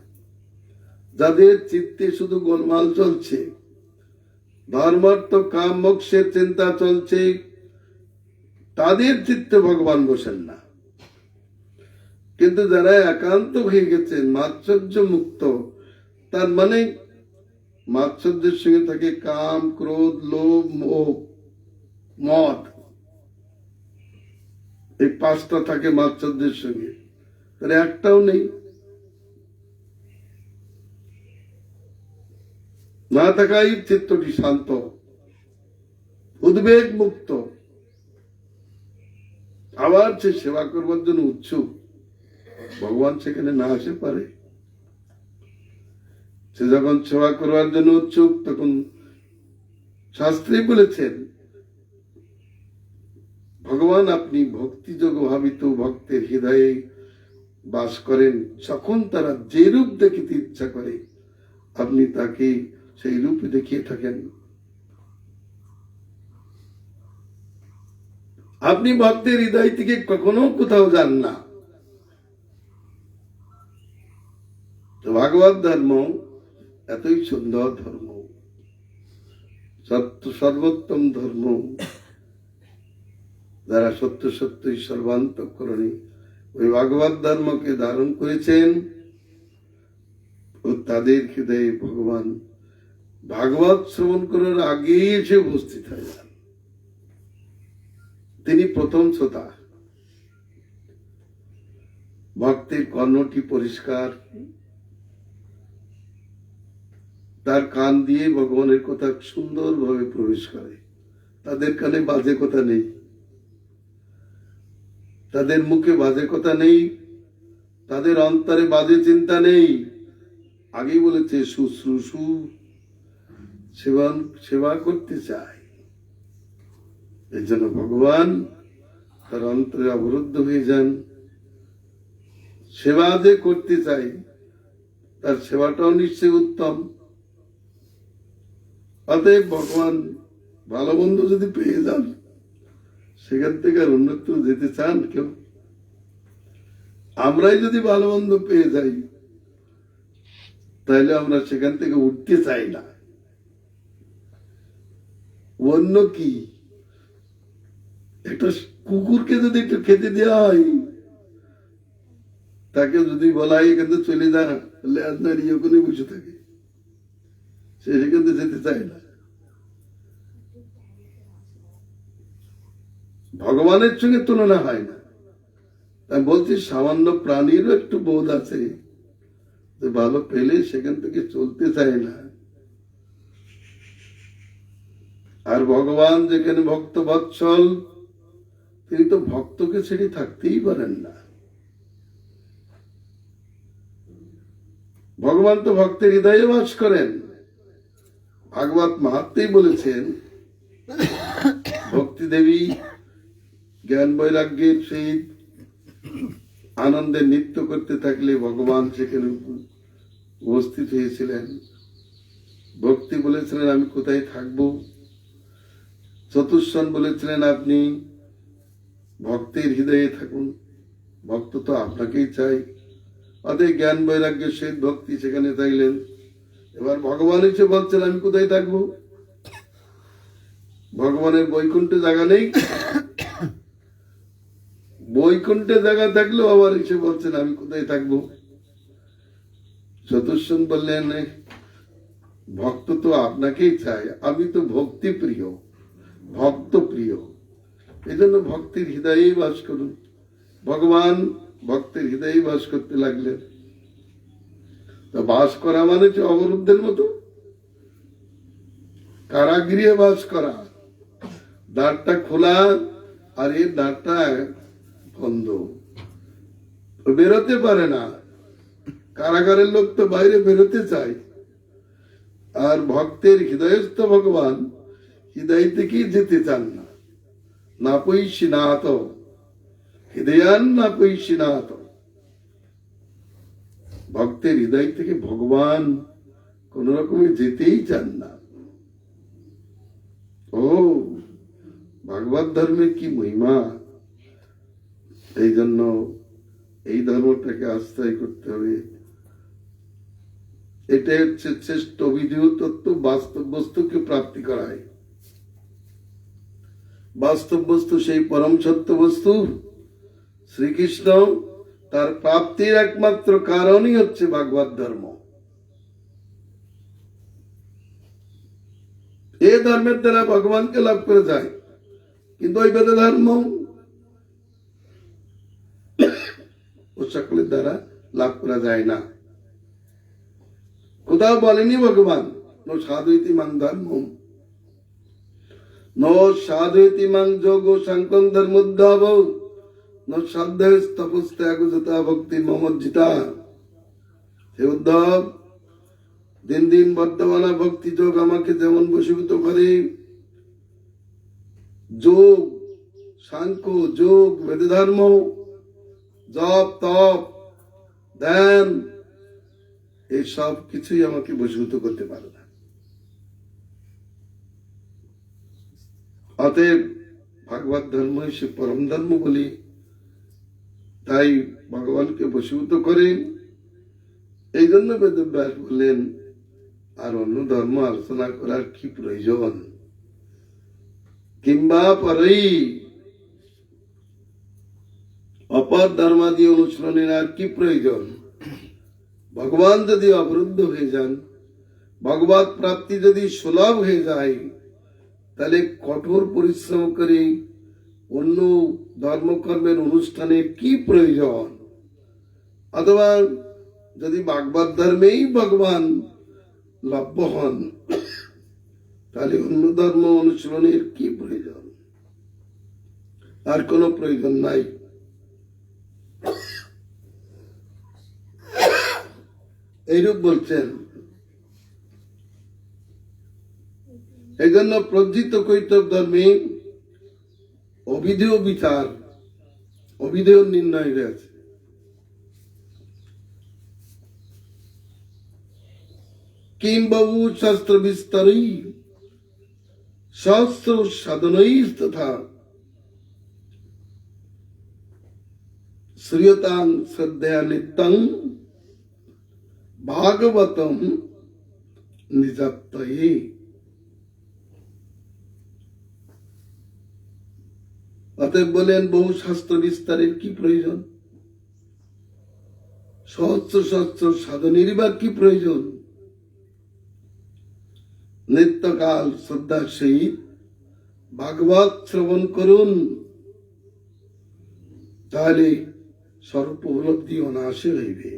Speaker 1: যাদের চিত্তে শুধু গোলমাল চলছে, ধর্মার্থ কাম মোক্ষের চিন্তা চলছে, তাদের চিত্তে ভগবান বসেন না। কিন্তু যারা একান্ত হয়ে গেছেন, মাৎসর্য মুক্ত, তার মানে মাৎসর্যের সঙ্গে থাকে কাম, ক্রোধ, লোভ, মোহ, মদ, এই পাঁচটা থাকে মাৎসর্যের সঙ্গে, তার একটাও নেই। না থাকাই চিত্তটি শান্ত, উদ্বেগ মুক্ত, আবার সে সেবা করবার জন্য উৎসুক। ভগবান সেখানে না আসে পারে? সে যখন সেবা করবার জন্য উৎসুক তখন শাস্ত্রে বলেছেন ভগবান আপনি ভক্তিযোগ ভাবিত ভক্তের হৃদয়ে বাস করেন। যখন তারা যে রূপ দেখিতে ইচ্ছা করে আপনি তাকে সেই রূপ দেখিয়ে থাকেন। আপনি ভক্তের হৃদয় থেকে কখনো কোথাও যান না। তো ভাগবত ধর্ম এতই সুন্দর ধর্ম, সর্বোত্তম ধর্ম। যারা সত্য সত্যই সর্বান্তঃকরণী ওই ভাগবত ধর্মকে ধারণ করেছেন ও তাদের হৃদয়ে ভগবান ভাগবত শ্রবণ করার আগে এসে উপস্থিত হয়ে যান। তিনি প্রথম শ্রোতা। ভক্তের কর্ণটি পরিষ্কার, তার কান দিয়ে ভগবানের কথা সুন্দরভাবে প্রবেশ করে। তাদের কানে বাজে কথা নেই, তাদের মুখে বাজে কথা নেই, তাদের অন্তরে বাজে চিন্তা নেই। আগেই বলেছে শুশ্রূষু, সেবা করতে চায়। এই জন্য ভগবান তার অন্তরে অবরুদ্ধ হয়ে যান। সেবা যে করতে চাই তার সেবাটাও নিশ্চয়ই উত্তম। অতএব ভগবান ভালো বন্ধু যদি পেয়ে যান সেখান থেকে আর অন্যত্র যেতে চান কেউ? আমরাই যদি ভালো বন্ধু পেয়ে যাই তাহলে আমরা সেখান থেকে উঠতে চাই না। অন্য কি, একটা কুকুরকে যদি একটু খেতে দেওয়া হয়, তাকে যদি বলা হয় এখান থেকে চলে যা, লেজ নাড়িয়ে ওখানে বসে থাকে, সে সেখান থেকে যেতে চায় না। ভগবানের সঙ্গে তুলনা হয় না। আমি বলছি সামান্য প্রাণীরও একটু বোধ আছে যে ভালো পেলে সেখান থেকে চলতে চায় না। আর ভগবান যেখানে ভক্ত বৎসল, তিনি তো ভক্তকে ছেড়ে থাকতেই পারেন না। ভগবান তো ভক্তের হৃদয়ে বাস করেন। ভাগবত মাহাত্মেই বলেছেন ভক্তি দেবী জ্ঞান বৈরাগ্যের সহিত আনন্দে নৃত্য করতে থাকলে ভগবান সেখানে উপস্থিত হয়েছিলেন। ভক্তি বলেছিলেন আমি কোথায় থাকবো। চতুর্শন বলেছিলেন আপনি ভক্তের হৃদয়ে থাকুন, ভক্ত তো আপনাকেই চাই। অতএব জ্ঞান বৈরাগ্যের সহিত ভক্তি সেখানে থাকলেন। এবার ভগবান এসে বলছেন আমি কোথায় থাকবো? ভগবানের বৈকুণ্ঠে জায়গা নেই? বৈকুণ্ঠে জায়গা থাকলেও আবার এসে বলছেন আমি কোথায় থাকবো? চতুর্শন বললেন ভক্ত তো আপনাকেই চায়, আমি তো ভক্তি প্রিয়, ভক্ত প্রিয়, এই জন্য ভক্তির হৃদয়েই বাস করুন। ভগবান ভক্তের হৃদয়েই বাস করতে লাগলেন। তো বাস করা মানে হচ্ছে অবরুদ্ধের মতো কারাগৃহে বাস করা, দ্বারটা খোলা আর এর দ্বারটা বন্ধ, বেরোতে পারে না। কারাগারের লোক তো বাইরে বেরোতে চায়, আর ভক্তের হৃদয়স্থ ভগবান হৃদয় থেকেই যেতে চান না। না পৈশিনাথ হৃদয়ান না পৈশিনাথ, ভক্তের হৃদয় থেকে ভগবান কোন রকমে যেতেই চান না। ও ভাগবত ধর্মের কি মহিমা! এই জন্য এই ধর্মটাকে আশ্রয় করতে হবে। এটাই হচ্ছে শ্রেষ্ঠ অভিধেয় তত্ত্ব, বাস্তব বস্তুকে প্রাপ্তি করায়। বাস্তব বস্তু সেই পরম সত্য বস্তু শ্রীকৃষ্ণ, তার প্রাপ্তির একমাত্র কারণই হচ্ছে ভাগবত ধর্ম। এই ধর্মের দ্বারা ভগবানকে লাভ করে যায়, কিন্তু ওই বেদ ধর্ম ও সকলের দ্বারা লাভ করা যায় না। কোথাও বলেনি ভগবান নো সাধুইতি মাং ধর্ম, নো সাধুইতি মাং যোগ সংকম ধর্মোদ্ধাব, নো সাধ্য তপস্ত্যাগ যথা ভক্তি মমজ্জিতা। হে উদ্ধব, দিন দিন বর্তমানা ভক্তি যোগ আমাকে যেমন বশীভূত করে, যোগ সাংখ্য যোগ বেদ ধর্ম জপ তপ ধ্যান এই সব কিছুই আমাকে বশীভূত করতে পারে না। অতএব ভাগবত ধর্ম সে পরম ধর্ম বলি, তাই ভগবানকে বশীভূত করেন। এই জন্য বেদব্যাস বললেন আর অন্য ধর্ম আলোচনা করার কি প্রয়োজন, কিংবা পরেই অপর ধর্মাদি অনুশীলনের আর কি প্রয়োজন। ভগবান যদি অবরুদ্ধ হয়ে যান, ভগবত প্রাপ্তি যদি সুলভ হয়ে যায়, তাহলে কঠোর পরিশ্রম করে অন্য ধর্মকর্মের অনুষ্ঠানের কি প্রয়োজন। অথবা যদি ভাগবত ধর্মেই ভগবান লভ্য হন, তাহলে অন্য ধর্ম অনুশীলনের কি প্রয়োজন? আর কোন প্রয়োজন নাই। এইরূপ বলছেন। এই জন্য প্রজ্জিত কৈতব ধর্মে অভিধেয় বিচার, অভিধেয় নির্ণয় রয়েছে। কিম বাবু শাস্ত্র বিস্তারই সহস্র সাধনই তথা শ্রিয়তাং শ্রদ্ধা নিত্যং ভাগবতম নিজাত্তয়ে। অতএব বলেন বহু শাস্ত্র বিস্তারের কি প্রয়োজন, সহস্র সহস্র সাধনের বা কি প্রয়োজন। নিত্যকাল শ্রদ্ধার সহিত ভাগবত শ্রবণ করুন, তাহলে স্বরূপ উপলব্ধি অনায়াসে হইবে।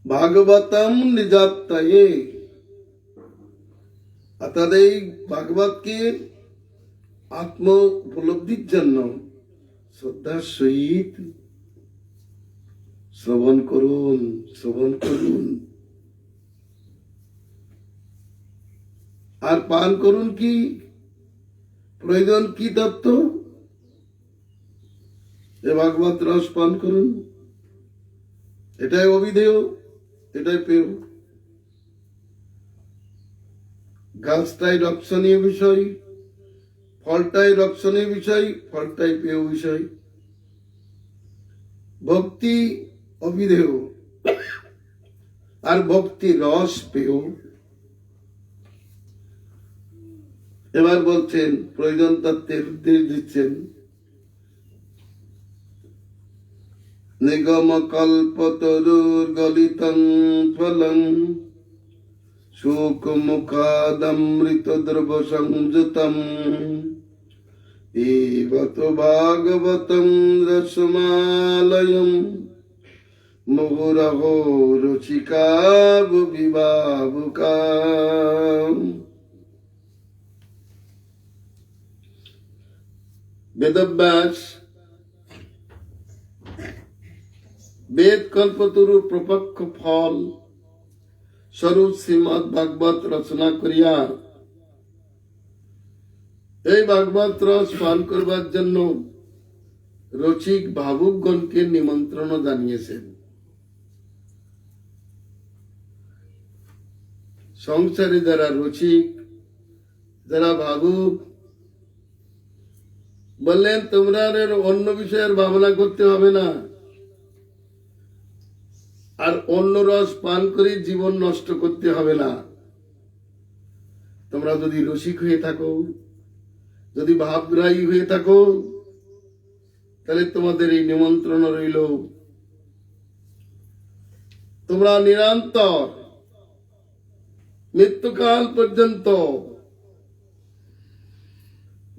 Speaker 1: ভাগবতম নিজাত্তয়ে, অর্থাৎ এই ভাগবতকে আত্ম উপলব্ধির জন্য শ্রদ্ধার সহিত শ্রবণ করুন, শ্রবণ করুন। আর পান করুন কি প্রয়োজন, কি তত্ত্ব? এ ভাগবত রস পান করুন, এটাই অভিধেয়, এটাই পেয়। গাছটাই রক্ষণীয় বিষয়, ফলটাই রক্ষণীয় বিষয়, ফলটাই পেয় বিষয়। ভক্তি অভিধেয়, আর ভক্তি রস পেও। এবার বলছেন, প্রয়োজন তত্ত্বের উদ্দেশ্য দিচ্ছেন, নিগম কল্পতরুর গলিতং ফলং শোক মুখাদমৃত দ্রব সংযুতম এবত ভাগবতং রসমালয়ম মুহুরহো রুচিকা বিভাবুকা। বেদব্যাস বেদ কল্পতরু প্রপক্ষ ফল স্বরূপ শ্রীমদ ভাগবত রচনা করিয়া এই ভাগবত রস পান করবার জন্য রসিক ভাবুকগণকে নিমন্ত্রণ জানিয়েছেন। সংসারে যারা রসিক, যারা ভাবুক, বললেন তোমরা আর অন্য বিষয়ের ভাবনা করতে হবে না, আর অন্য রস পান করে জীবন নষ্ট করতে হবে না। তোমরা যদি রসিক হয়ে থাকো, যদি ভাবগ্রাহী হয়ে থাকো, তাহলে তোমাদের এই নিমন্ত্রণ রইল। তোমরা নিরন্তর মৃত্যুকাল পর্যন্ত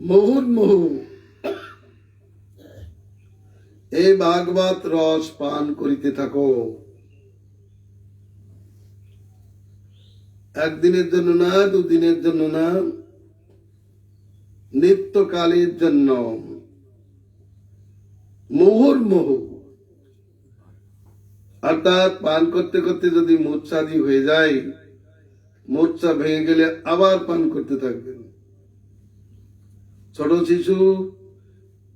Speaker 1: মুহুর্মুহু এই ভাগবত রস পান করিতে থাকো। একদিনের জন্য না, দুদিনের জন্য না, নিত্যকালের জন্য মুহুর্মুহু। অর্থাৎ পান করতে করতে যদি মূর্ছাদি হয়ে যায়, মূর্ছা ভেঙে গেলে আবার পান করতে থাকবেন। ছোট শিশু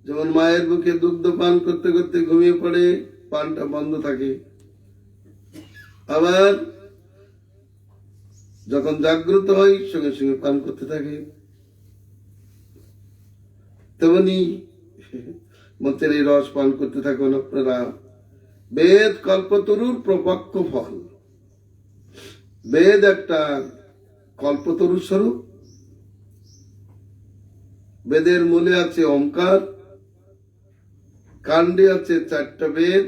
Speaker 1: যেমন মায়ের বুকে দুগ্ধ পান করতে করতে ঘুমিয়ে পড়ে, পানটা বন্ধ থাকে, আবার যখন জাগ্রত হয় সঙ্গে সঙ্গে পান করতে থাকে। তেমনি মতের এই রস পান করতে থাকুন আপনারা। বেদ কল্পতরুর প্রপক্ষ ফল। বেদ একটা কল্পতরু স্বরূপ। বেদের মূলে আছে ওমকার, কাণ্ডে আছে 4টা বেদ,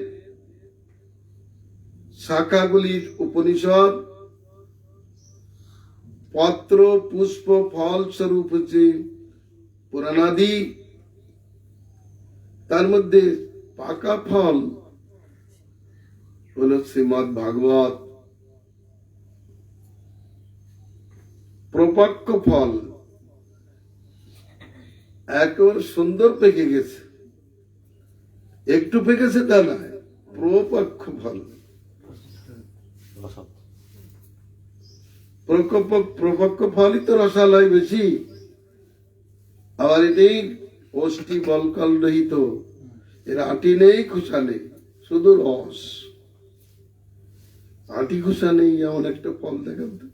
Speaker 1: শাখাগুলির উপনিষদ, পত্র পুষ্প ফল স্বরূপ হচ্ছে পুরাণাদি। তার মধ্যে পাকা ফল হল শ্রীমদ ভাগবত। প্রপক্ষ ফল একেবারে সুন্দর পেকে গেছে, একটু পেকেছে তা নয়, প্রপক্ষ ফল। প্রপক্ষ ফলই তো রসালয় বেশি। আবার এটাই অষ্টি বলকল রহিত, এর আটি নেই, খোসা নেই, শুধু রস। আটি খোসা নেই এমন একটা ফল দেখান তো।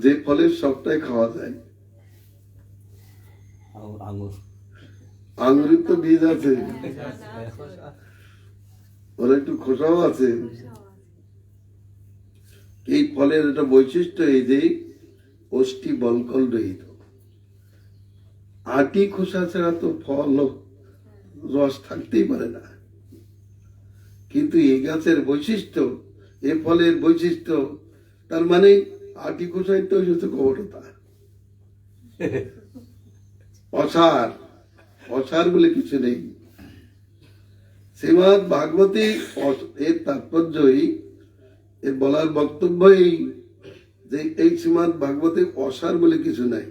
Speaker 1: যে ফলের সবটাই খাওয়া যায়। আঙুরের তো বীজ আছে, ওর একটু খোসাও আছে। এই ফলের একটা বৈশিষ্ট্য এই যে অষ্টি বলকল রহিত। আটি খোসা ছাড়া তো ফল রস থাকতেই পারে না। কিন্তু এই গাছের বৈশিষ্ট্য, এ ফলের বৈশিষ্ট্য, তার মানে আটি খোসাই তো হচ্ছে কপটতা। অসার, অসার বলে কিছু নেই। শ্রীমদ ভাগবতী এর তাৎপর্যই, এর বলার বক্তব্যই যে এই শ্রীমদ ভাগবতে অসার বলে কিছু নাই।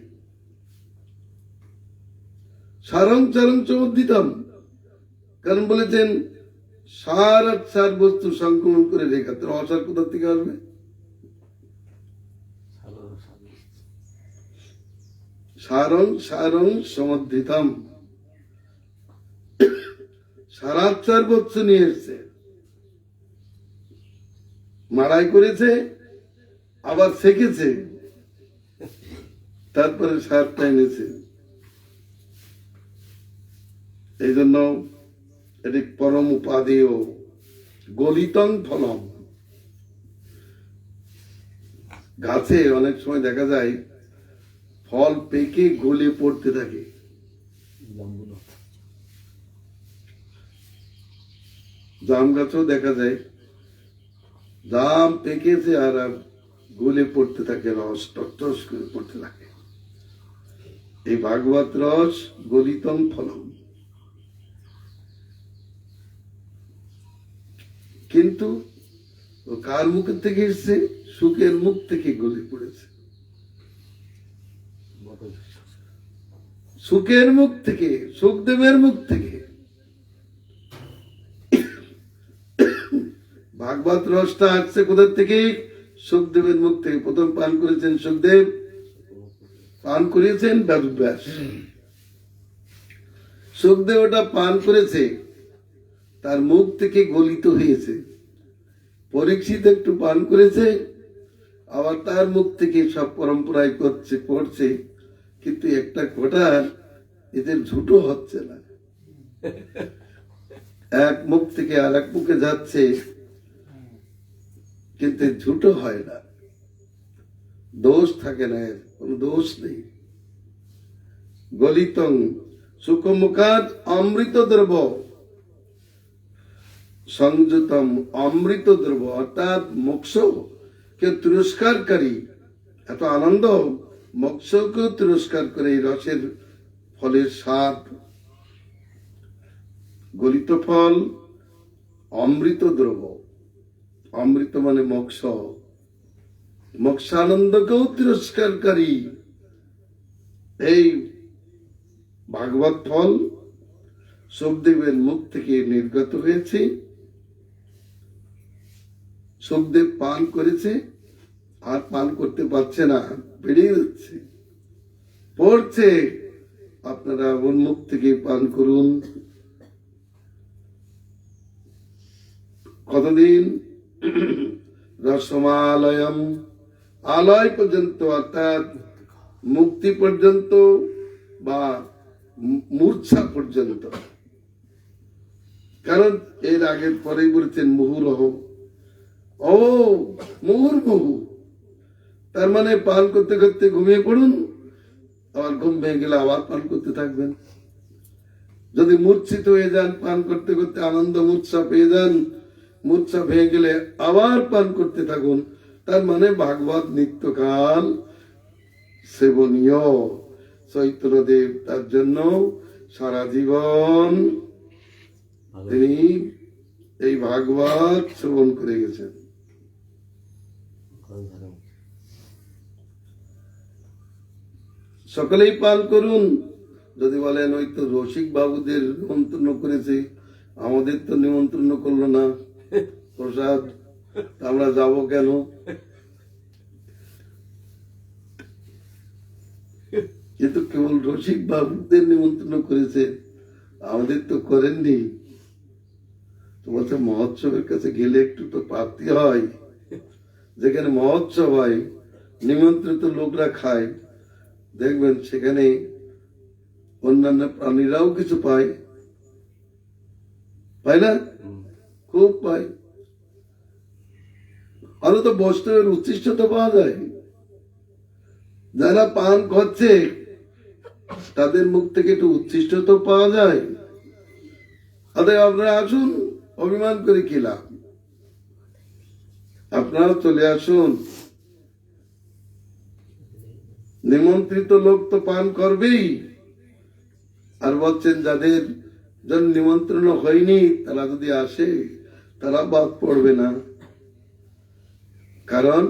Speaker 1: সারং চারং চমদ্দিতম, কারণ বলেছেন সার আর সার বস্তু সংক্রমণ করে রেখা, তোর অসার কোথা থেকে আসবে? সারং সারং সমদ্ধিতম, সারাচার বস্তু নিয়ে এসছে, মাড়াই করেছে, আবার সেকেছে, তারপরে সারটা এনেছে। এই জন্য এটি পরম উপাদেয়, গলিতং ফলম। গাছে অনেক সময় দেখা যায় ফল পেকে গলে পড়তে থাকে। জাম গাছও দেখা যায় জাম পেকেছে আর আর গলে পড়তে থাকে, রস টস করে পড়তে থাকে। এই ভাগবত রস গলিতং ফলম। কিন্তু ও কার মুখের থেকে এসছে? সুখের মুখ থেকে গলে পড়েছে। সুখের মুখ থেকে, সুখদেবের মুখ থেকে। ভাগবত রসটা আসছে কোথা থেকে? সুখদেবের মুখ থেকে। প্রথম পান করেছেন সুখদেব, পান করিয়েছেন বেদব্যাস। সুখদেব ওটা পান করেছে, তার মুখ থেকে গলিত হয়েছে। পরীক্ষিত একটু পান করেছে, আবার তার মুখ থেকে সব পরম্পরায় করছে পড়ছে, কিন্তু একটা কথা এদের ঝুটো হচ্ছে না। এক মুখ থেকে আর এক মুখে যাচ্ছে, কিন্তু ঝুটো হয় না, দোষ থাকে না, কোন দোষ নেই। গলিতং সুখমুখাত অমৃত দ্রব্য সংযতম। অমৃত দ্রব্য অর্থাৎ মোক্ষ কে তিরস্কারকারী, এত আনন্দ মোক্ষকেও তিরস্কার করে এই রসের ফলের স্বাদ। গলিত ফল অমৃত দ্রব্য, অমৃত মানে মোক্ষ, মোক্ষানন্দকেও তিরস্কারকারী এই ভাগবত ফল সুখদেবের মুখ থেকে নির্গত হয়েছে। সুখদেব পান করেছে, আর পান করতে পারছে না, বেড়ে যাচ্ছে, পড়ছে। আপনারা ওর মুখ থেকে পান করুন। কতদিন? রসমালয়ম, আলয় পর্যন্ত, অর্থাৎ মুক্তি পর্যন্ত বা মূর্ছা পর্যন্ত। কারণ এর আগে পরেই বলেছেন মুহুরহ, ও মুহুর্মুহু, তার মানে পান করতে করতে ঘুমিয়ে পড়ুন, আবার ঘুম ভেঙে গেলে আবার পান করতে থাকবেন। যদি মূর্ছিত হয়ে যান, পান করতে করতে আনন্দ মূর্ছা পেয়ে যান, মূর্ছা ভেঙে গেলে আবার পান করতে থাকুন। তার মানে ভাগবত নিত্যকাল সেবনীয়। চৈত্রদেব তার জন্য সারা জীবন তিনি এই ভাগবত শ্রবণ করে গেছেন। সকলেই পান করুন। যদি বলেন ওই তো রসিক বাবুদের নিমন্ত্রণ করেছে, আমাদের তো নিমন্ত্রণ করলো না প্রসাদ, আমরা যাব কেন? কিন্তু কেবল রসিক বাবুদের নিমন্ত্রণ করেছে, আমাদের তো করেননি। তো বলছে মহোৎসবের কাছে গেলে একটু তো প্রাপ্তি হয়, যেখানে মহোৎসব হয় নিমন্ত্রিত লোকরা খায়, দেখবেন সেখানে অন্যান্য প্রাণীরাও কিছু পায়, পায় না? খুব পায়। অন্তত বৈষ্ণবের উচ্ছিষ্ট তো পাওয়া যায়। যারা পান করছে তাদের মুখ থেকে একটু উচ্ছিষ্ট তো পাওয়া যায়। অতএব আপনারা আসুন, অভিমান করে কি লাভ? আপনারা চলে আসুন। নিমন্ত্রিত লোক তো পান করবেই। আর বলছেন যাদের জন্য নিমন্ত্রণ হয়নি তারা যদি আসে, তারা বাদ পড়বে না। কারণ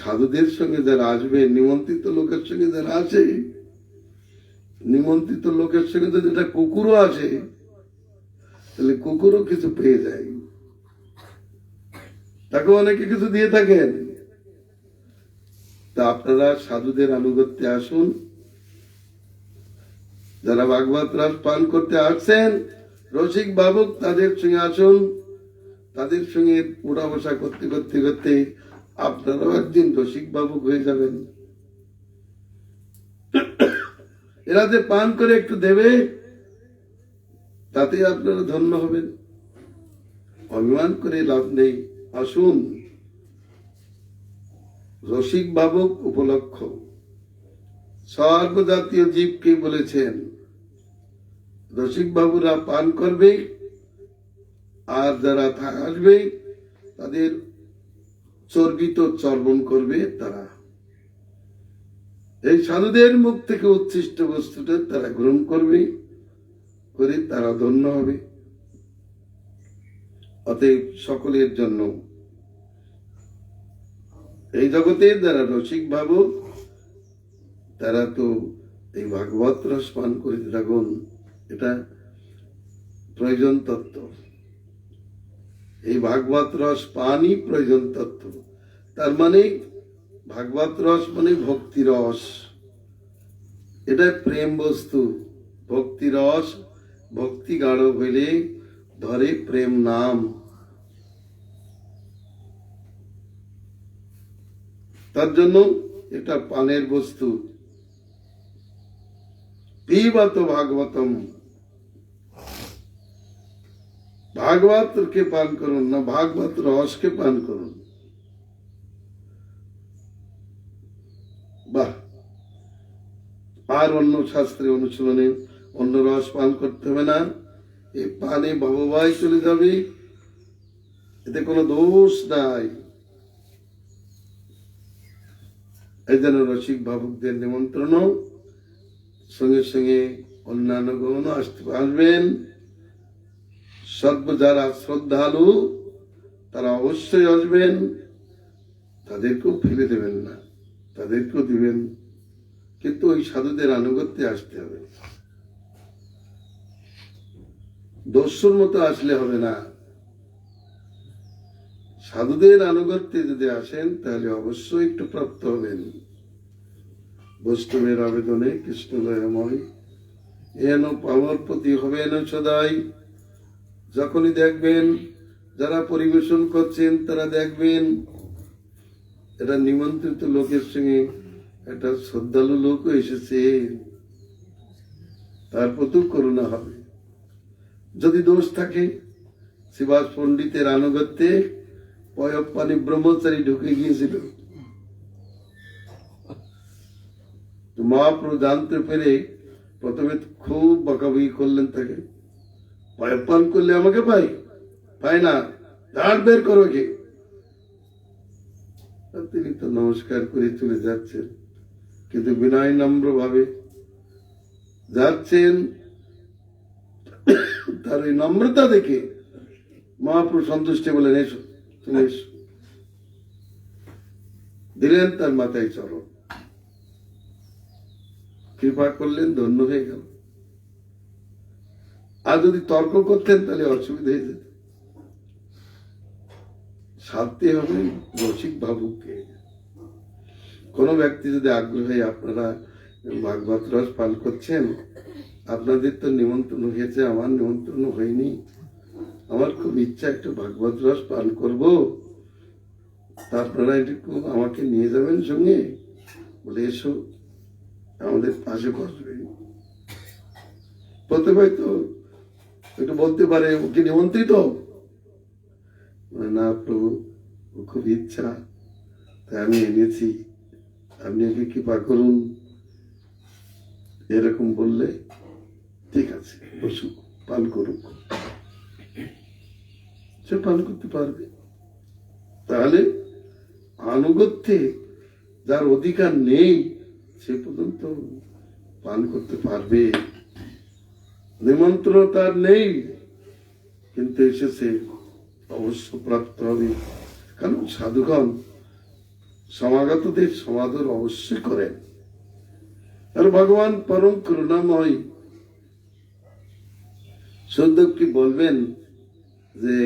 Speaker 1: সাধুদের সঙ্গে যারা আসবে, নিমন্ত্রিত লোকের সঙ্গে যারা আসে, নিমন্ত্রিত লোকের সঙ্গে যদি একটা কুকুরও আসে, তাহলে কুকুরও কিছু পেয়ে যায়, তাকে অনেকে কিছু দিয়ে থাকেন। তা আপনারা সাধুদের আনুগত্যে আসুন। যারা ভাগবত রস পান করতে আসছেন, রসিক বাবুক তাদের সঙ্গে আসুন। তাদের সঙ্গে উঠা বসা করতে করতে করতে আপনারাও একদিন রসিক বাবুক হয়ে যাবেন। এরা যে পান করে একটু দেবে, তাতে আপনারা ধন্য হবেন। অভিমান করে লাভ নেই। আসুন, রসিক ভাবুক উপলক্ষ সর্বজাতীয় জীবকে বলেছেন রসিক বাবুরা পান করবে, আর যারা আসবে তাদের চর্বিত চর্বণ করবে তারা। এই সাধুদের মুখ থেকে উচ্ছিষ্ট বস্তুটা তারা গ্রহণ করবে, করে তারা ধন্য হবে। অতএব সকলের জন্য এই জগতের যারা রসিক ভাবুক তারা তো এই ভাগবত রস পান করে থাকুন, এটা প্রয়োজন তত্ত্ব। এই ভাগবত রস পানই প্রয়োজন তত্ত্ব। তার মানে ভাগবত রস মানে ভক্তি রস, এটা প্রেম বস্তু। ভক্তি রস, ভক্তি গাঢ় হইলে ধরে প্রেম নাম। তার জন্য এটা পানের বস্তু। পিবত ভাগবতম, ভাগবতকে পান করুন না, ভাগবত রসকে পান করুন। বাহ! আর অন্য শাস্ত্রে অনুশীলনে অন্য রস পান করতে হবে না। এই পানে ভববাই চলে যাবে, এতে কোনো দোষ নাই। এই জন্য রসিক ভাবুকদের নিমন্ত্রণ, সঙ্গে সঙ্গে অন্যান্য গণ আসবেন। সর্ব যারা শ্রদ্ধালু তারা অবশ্যই আসবেন, তাদেরকেও ফেলে দেবেন না, তাদেরকেও দিবেন। কিন্তু ওই সাধুদের আনুগত্যে আসতে হবে, দস্যুর মতো আসলে হবে না। সাধুদের আনুগত্যে যদি আসেন তাহলে অবশ্যই একটু প্রাপ্ত হবেন। বৈষ্ণবের আবেদনে কৃষ্ণ দয়াময় এন পাবর প্রতি হবেন সদাই। যখনই দেখবেন যারা পরিবেশন করছেন তারা দেখবেন এটা নিমন্ত্রিত লোকের সঙ্গে একটা শ্রদ্ধালু লোকও এসেছে, তার প্রতি করুণা হবে। যদি দোষ থাকে, শ্রীবাস পণ্ডিতের আনুগত্যে পয়প্পানি ব্রহ্মচারী ঢুকে গিয়েছিল, মহাপ্রভু জানতে পেরে প্রথমে খুব বকাবকি করলেন তাকে। পয়প্পান করলে আমাকে পাই না, ঝাড় বের করো কে। তিনি তো নমস্কার করে চলে যাচ্ছেন, কিন্তু বিনয় নম্র ভাবে যাচ্ছেন। তার ওই নম্রতা দেখে মহাপ্রভু সন্তুষ্ট বলেন, এসো তুমি এসো, দিলেন তার মাথায় চরণ, কৃপা করলেন, ধন্য হয়ে গেল। আর যদি তর্ক করতেন তাহলে অসুবিধা হয়ে যেত। সাধতে হবে রসিক ভাবুককে। কোন ব্যক্তি যদি আগ্রহী, আপনারা ভাগবত রস পান করছেন, আপনাদের তো নিমন্ত্রণ হয়েছে, আমার নিমন্ত্রণ হয়নি। আমার খুব ইচ্ছা একটু ভাগবত রস পান করবো, তা আপনারা একটু আমাকে নিয়ে যাবেন সঙ্গে। বলে এসো, আমাদের পাশে বসবে। প্রথমে তো একটু বলতে পারে ওকে নিমন্ত্রিত, না প্রভু খুব ইচ্ছা, তাই আমি এনেছি, আপনি ওকে কৃপা করুন। এরকম বললে ঠিক আছে, বসুক, পান করুক, সে পান করতে পারবে। তাহলে আনুগত্যে যার অধিকার নেই সে পর্যন্ত পান করতে পারবে। নিমন্ত্রণ তার নেই, কিন্তু এসেছে, অবশ্য প্রাপ্ত হবে। কারণ সাধুগণ সমাগতদের সমাদর অবশ্যই করেন। আর ভগবান পরম করুণাময়, সৌদ্ধব কি বলবেন যে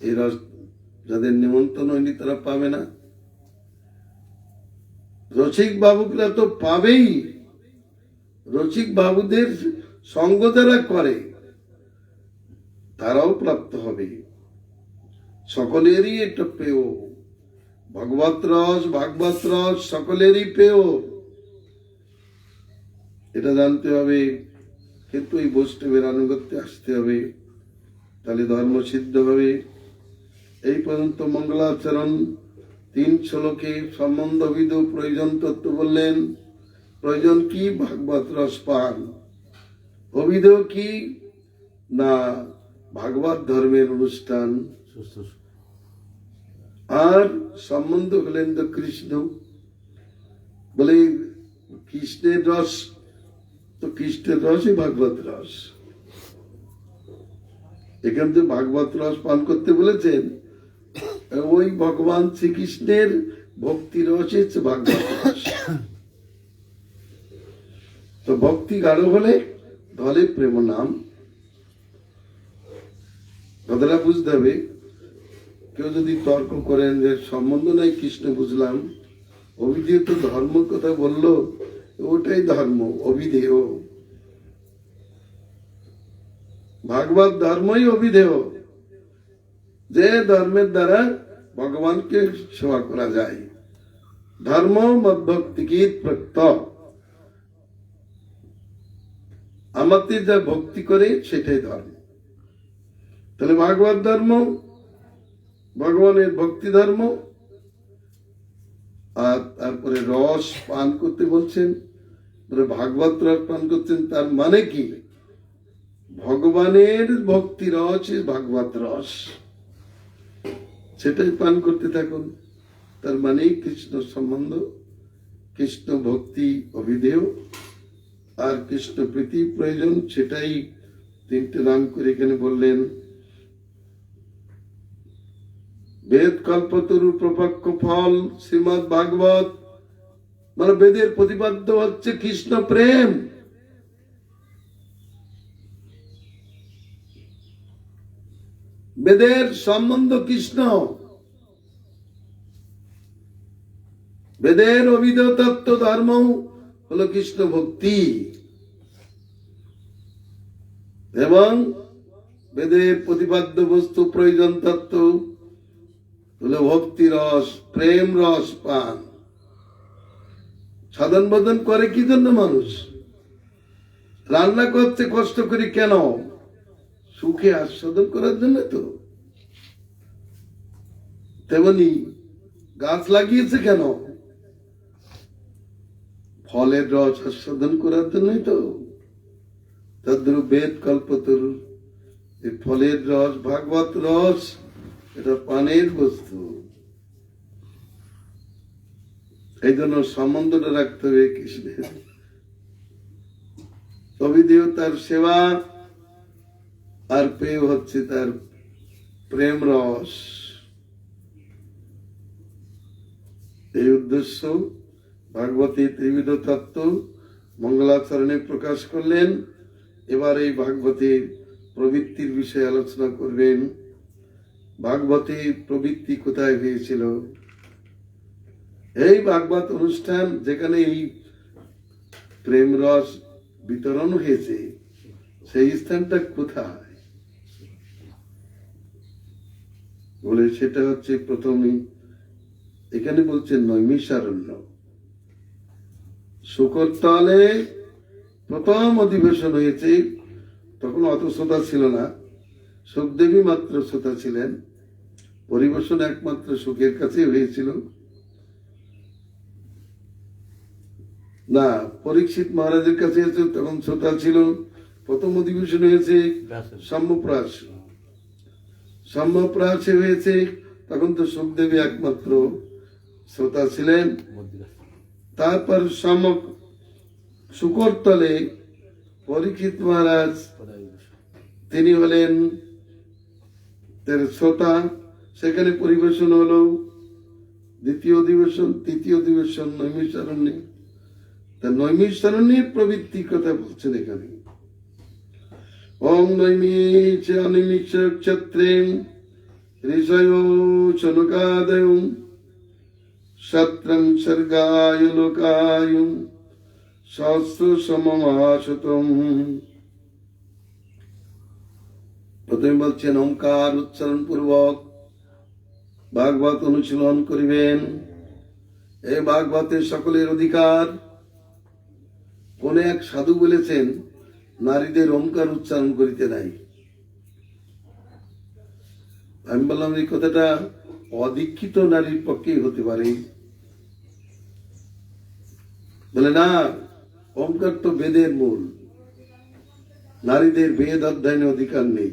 Speaker 1: এই রস যাদের নিমন্ত্রণ হয়নি তারা পাবে না? রসিক বাবুকরা তো পাবেই। রসিক বাবুদের সঙ্গ যারা করে তারাও প্রাপ্ত হবে। সকলেরই একটা পেয় ভাগবত রস সকলেরই পেয়, এটা জানতে হবে। কিন্তু এই বৈষ্ণবের আনুগত্যে আসতে হবে, তাহলে ধর্ম সিদ্ধ হবে। এই পর্যন্ত মঙ্গলাচরণ 3 শ্লোকে সম্বন্ধবিদ প্রয়োজন তত্ত্ব বললেন। প্রয়োজন কি? ভাগবত রস পান। অভিধ কি? না ভাগবত ধর্মের অনুষ্ঠান। আর সম্বন্ধ হলেন তো কৃষ্ণ। বলে কৃষ্ণের রস, তো কৃষ্ণের রসই ভাগবত রস। এখান থেকে ভাগবত রস পান করতে বলেছেন, ওই ভগবান শ্রীকৃষ্ণের ভক্তি রস হচ্ছে ভাগবত রস। তো ভক্তি গাঢ় হলে ধলে প্রেম নাম। কথাটা বুঝতে হবে। কেউ যদি তর্ক করেন যে সম্বন্ধ নাই কৃষ্ণ বুঝলাম, অভিধেয় তো ধর্ম কথা বললো, ওটাই ধর্ম, অভিধেয়। ভাগবত ধর্মই অভিধেয়, যে ধর্মের দ্বারা ভগবানকে সেবা করা যায়। ধর্ম মদ্ভক্তি গীত প্রক্ত, আমাদের যা ভক্তি করে সেটাই ধর্ম। তাহলে ভাগবত ধর্ম ভগবানের ভক্তি ধর্ম। আর তারপরে রস পান করতে বলছেন, ভাগবত রস পান করছেন, তার মানে কি? ভগবানের ভক্তি রস ভাগবত রস, সেটাই পান করতে থাকুন। তার মানে কৃষ্ণ সম্বন্ধ, কৃষ্ণ ভক্তি অভিধেয়, আর কৃষ্ণ প্রীতি প্রয়োজন, সেটাই 3টে নাম করে এখানে বললেন। বেদ কল্পতরু প্রপক্ষ ফল শ্রীমৎ ভাগবত, মানে বেদের প্রতিপাদ্য হচ্ছে কৃষ্ণ প্রেম। বেদের সম্বন্ধ কৃষ্ণ, বেদের অভিধেয় তত্ত্ব ধর্ম হলো কৃষ্ণ ভক্তি, এবং বেদের প্রতিপাদ্য বস্তু প্রয়োজন তত্ত্ব হলো ভক্তি রস, প্রেম রস পান। সাধন ভজন করে কি জন্য মানুষ? রান্না করতে কষ্ট করি কেন? সুখে আস্বাদন করার জন্য তো। তেমনি গাছ লাগিয়েছে কেন? ফলের রস আস্বাদন করার জন্যই তো। তদ্রূপ বেদ কল্পতরু, এই ফলের রস ভাগবত রস, এটা পানের বস্তু। এই জন্য সম্বন্ধটা রাখতে হবে কৃষ্ণের। অভিধেয় তার সেবা, আর পেয় হচ্ছে তার প্রেম রস। এই উদ্দেশ্য ভাগবতী ত্রিবিধ তত্ত্ব মঙ্গলাচরণে প্রকাশ করলেন। এবার এই ভাগবতীর প্রবৃত্তির বিষয়ে আলোচনা করবেন। ভাগবতীর প্রবৃত্তি কোথায় হয়েছিল? এই ভাগবত অনুষ্ঠান যেখানে এই প্রেম রস বিতরণ হয়েছে, সেই স্থানটা কোথায়? বলে সেটা হচ্ছে প্রথমে এখানে বলছে নৈমিষারণ্য। শুকরতলে প্রথম অধিবেশন হয়েছে। তখন অত শ্রোতা ছিল না, সুখদেবী মাত্র শ্রোতা ছিলেন। পরিবেশন একমাত্র সুখের কাছে হয়েছিল। না, পরীক্ষিত মহারাজের কাছে তখন শ্রোতা ছিল। প্রথম অধিবেশন হয়েছে সম্যপ্রাস, সম্যপ্রাসে হয়েছে। তখন তো সুখদেবী একমাত্র শ্রোতা ছিলেন। তারপর শুকরতলে পরীক্ষিত মহারাজ, তিনি হলেন তার শ্রোতা। সেখানে পরিবেশন হলো দ্বিতীয় অধিবেশন, তৃতীয় অধিবেশন নৈমিষারণ্যে। তা নৈমিষারণ্যের প্রবৃত্তির কথা বলছেন এখানে। ওম নৈমিষ অনিমিষ ক্ষেত্রে ঋষয় চনকাদয় সত্রং স্বর্গায় লোকায় সহস্র সমমাসতম। প্রথমে বলছেন ওঙ্কার উচ্চারণ পূর্বক ভাগবত অনুশীলন করিবেন। এই ভাগবতের সকলের অধিকার। কোন এক সাধু বলেছেন নারীদের ওঙ্কার উচ্চারণ করিতে নাই। আমি বললাম এই কথাটা অদীক্ষিত নারীর পক্ষেই হতে পারে। বলে না, ওমকার তো বেদের মূল, নারীদের বেদ অধ্যয়নের অধিকার নেই।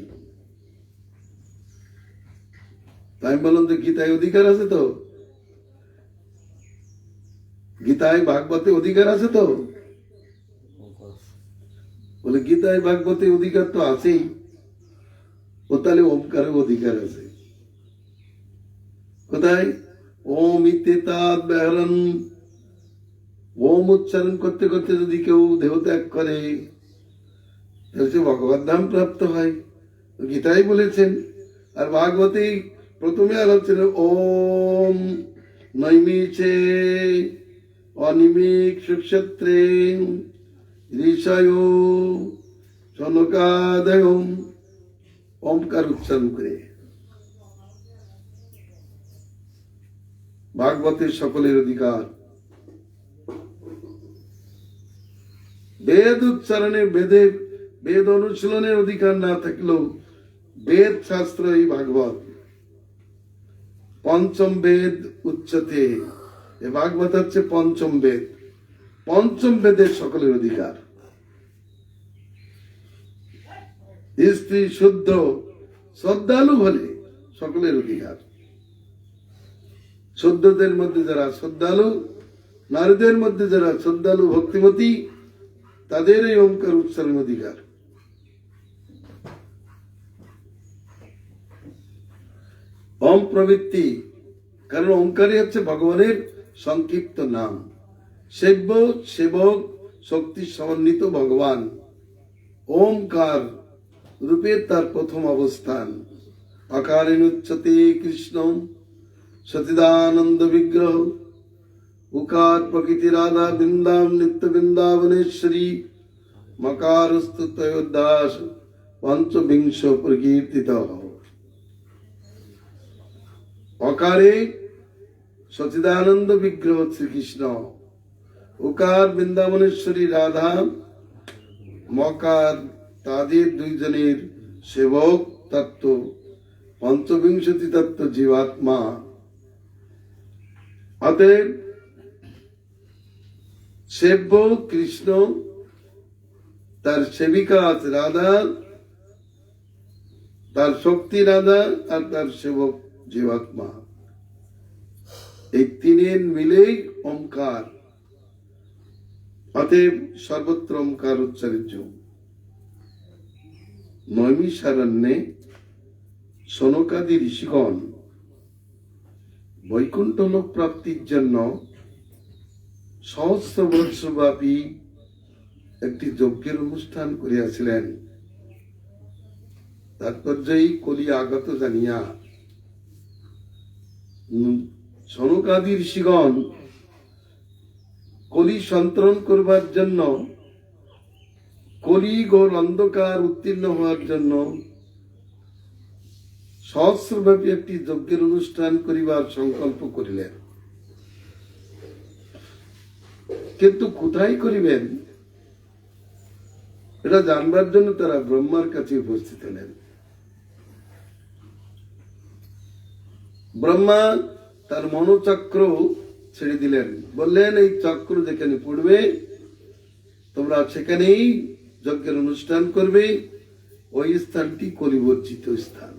Speaker 1: আমি বললাম তো গীতায় অধিকার আছে তো, গীতায় ভাগবতে অধিকার আছে তো? বলে গীতায় ভাগবতে অধিকার তো আছেই, ও তাহলে ওমকারের অধিকার আছে কোথায়? ওম ইত্যেতাৎ ব্যাহরণ, ওম উচ্চারণ করতে করতে যদি কেউ দেহত্যাগ করে তাহলে সে ভগবত ধাম প্রাপ্ত হয়, গীতাই বলেছেন। আর ভাগবতে প্রথমে আলোচনা ওম নৈমিষে অনিমিক সুক্ষত্রে ঋষয় সনকাদয় ওমকার উচ্চারণ করে। ভাগবতের সকলের অধিকার। বেদ উচ্চারণে বেদ অনুশীলনের অধিকার না থাকলেও বেদ শাস্ত্র এই ভাগবত পঞ্চম বেদ উচ্চতে, এ ভাগবত হচ্ছে পঞ্চম বেদ, পঞ্চম বেদের সকলের অধিকার। স্ত্রী শুদ্ধ শ্রদ্ধালু হলে সকলের অধিকার। শুদ্ধদের মধ্যে যারা শ্রদ্ধালু, নারীদের মধ্যে যারা শ্রদ্ধালু ভক্তিমতী, তাদের এই ওমকার উচ্চারণ অধিকার। ওম প্রবৃত্তি, কারণ ওমকারই হচ্ছে ভগবানের সংক্ষিপ্ত নাম। সেব্য সেবক শক্তি সমন্বিত ভগবান ওমকার রূপে তার প্রথম অবস্থান। আকারেণ উচ্যতে কৃষ্ণ সচিদানন্দ বিগ্রহ, উকার প্রকৃতি রাধা বৃন্দাম নিত্য বৃন্দাবনেশ্বরী, মকারস্তু ত্রয়োদাস পঞ্চবিংশ প্রকীর্তিত। অকারে সচিদানন্দ বিগ্রহ শ্রীকৃষ্ণ, উকার বৃন্দাবনেশ্বরী রাধা, মকার তাদের দুইজনের সেবক তত্ত্ব, পঞ্চবিংশতি তত্ত্ব জীবাত্মা। অতএব সেব্য কৃষ্ণ, তার সেবিকা আছে রাধা, তার শক্তি রাধা, আর তার সেবক জীবাত্মা। এই তিনের মিলেই ওমকার। অতএব সর্বত্র ওমকার উচ্চারিত। নৈমিষারণ্যে সনকাদি ঋষিগণ বৈকুণ্ঠ লোক প্রাপ্তির জন্য সহস্র বৎসরব্যাপী একটি যজ্ঞের অনুষ্ঠান করিয়াছিলেন। তাৎপর্যই কলি আগত জানিয়া সনকাদি ঋষিগণ কলি সন্তরণ করবার জন্য, কলি ঘোর অন্ধকার উত্তীর্ণ হওয়ার জন্য সহস্রব্যাপী একটি যজ্ঞের অনুষ্ঠান করিবার সংকল্প করিলেন। কিন্তু কোথায় করিবেন এটা জানবার জন্য তারা ব্রহ্মার কাছে উপস্থিত হলেন। ব্রহ্মা তার মনোচক্র ছেড়ে দিলেন, বললেন এই চক্র যেখানে পড়বে তোমরা সেখানেই যজ্ঞের অনুষ্ঠান করবে। ওই স্থানটি কলিবর্জিত স্থান,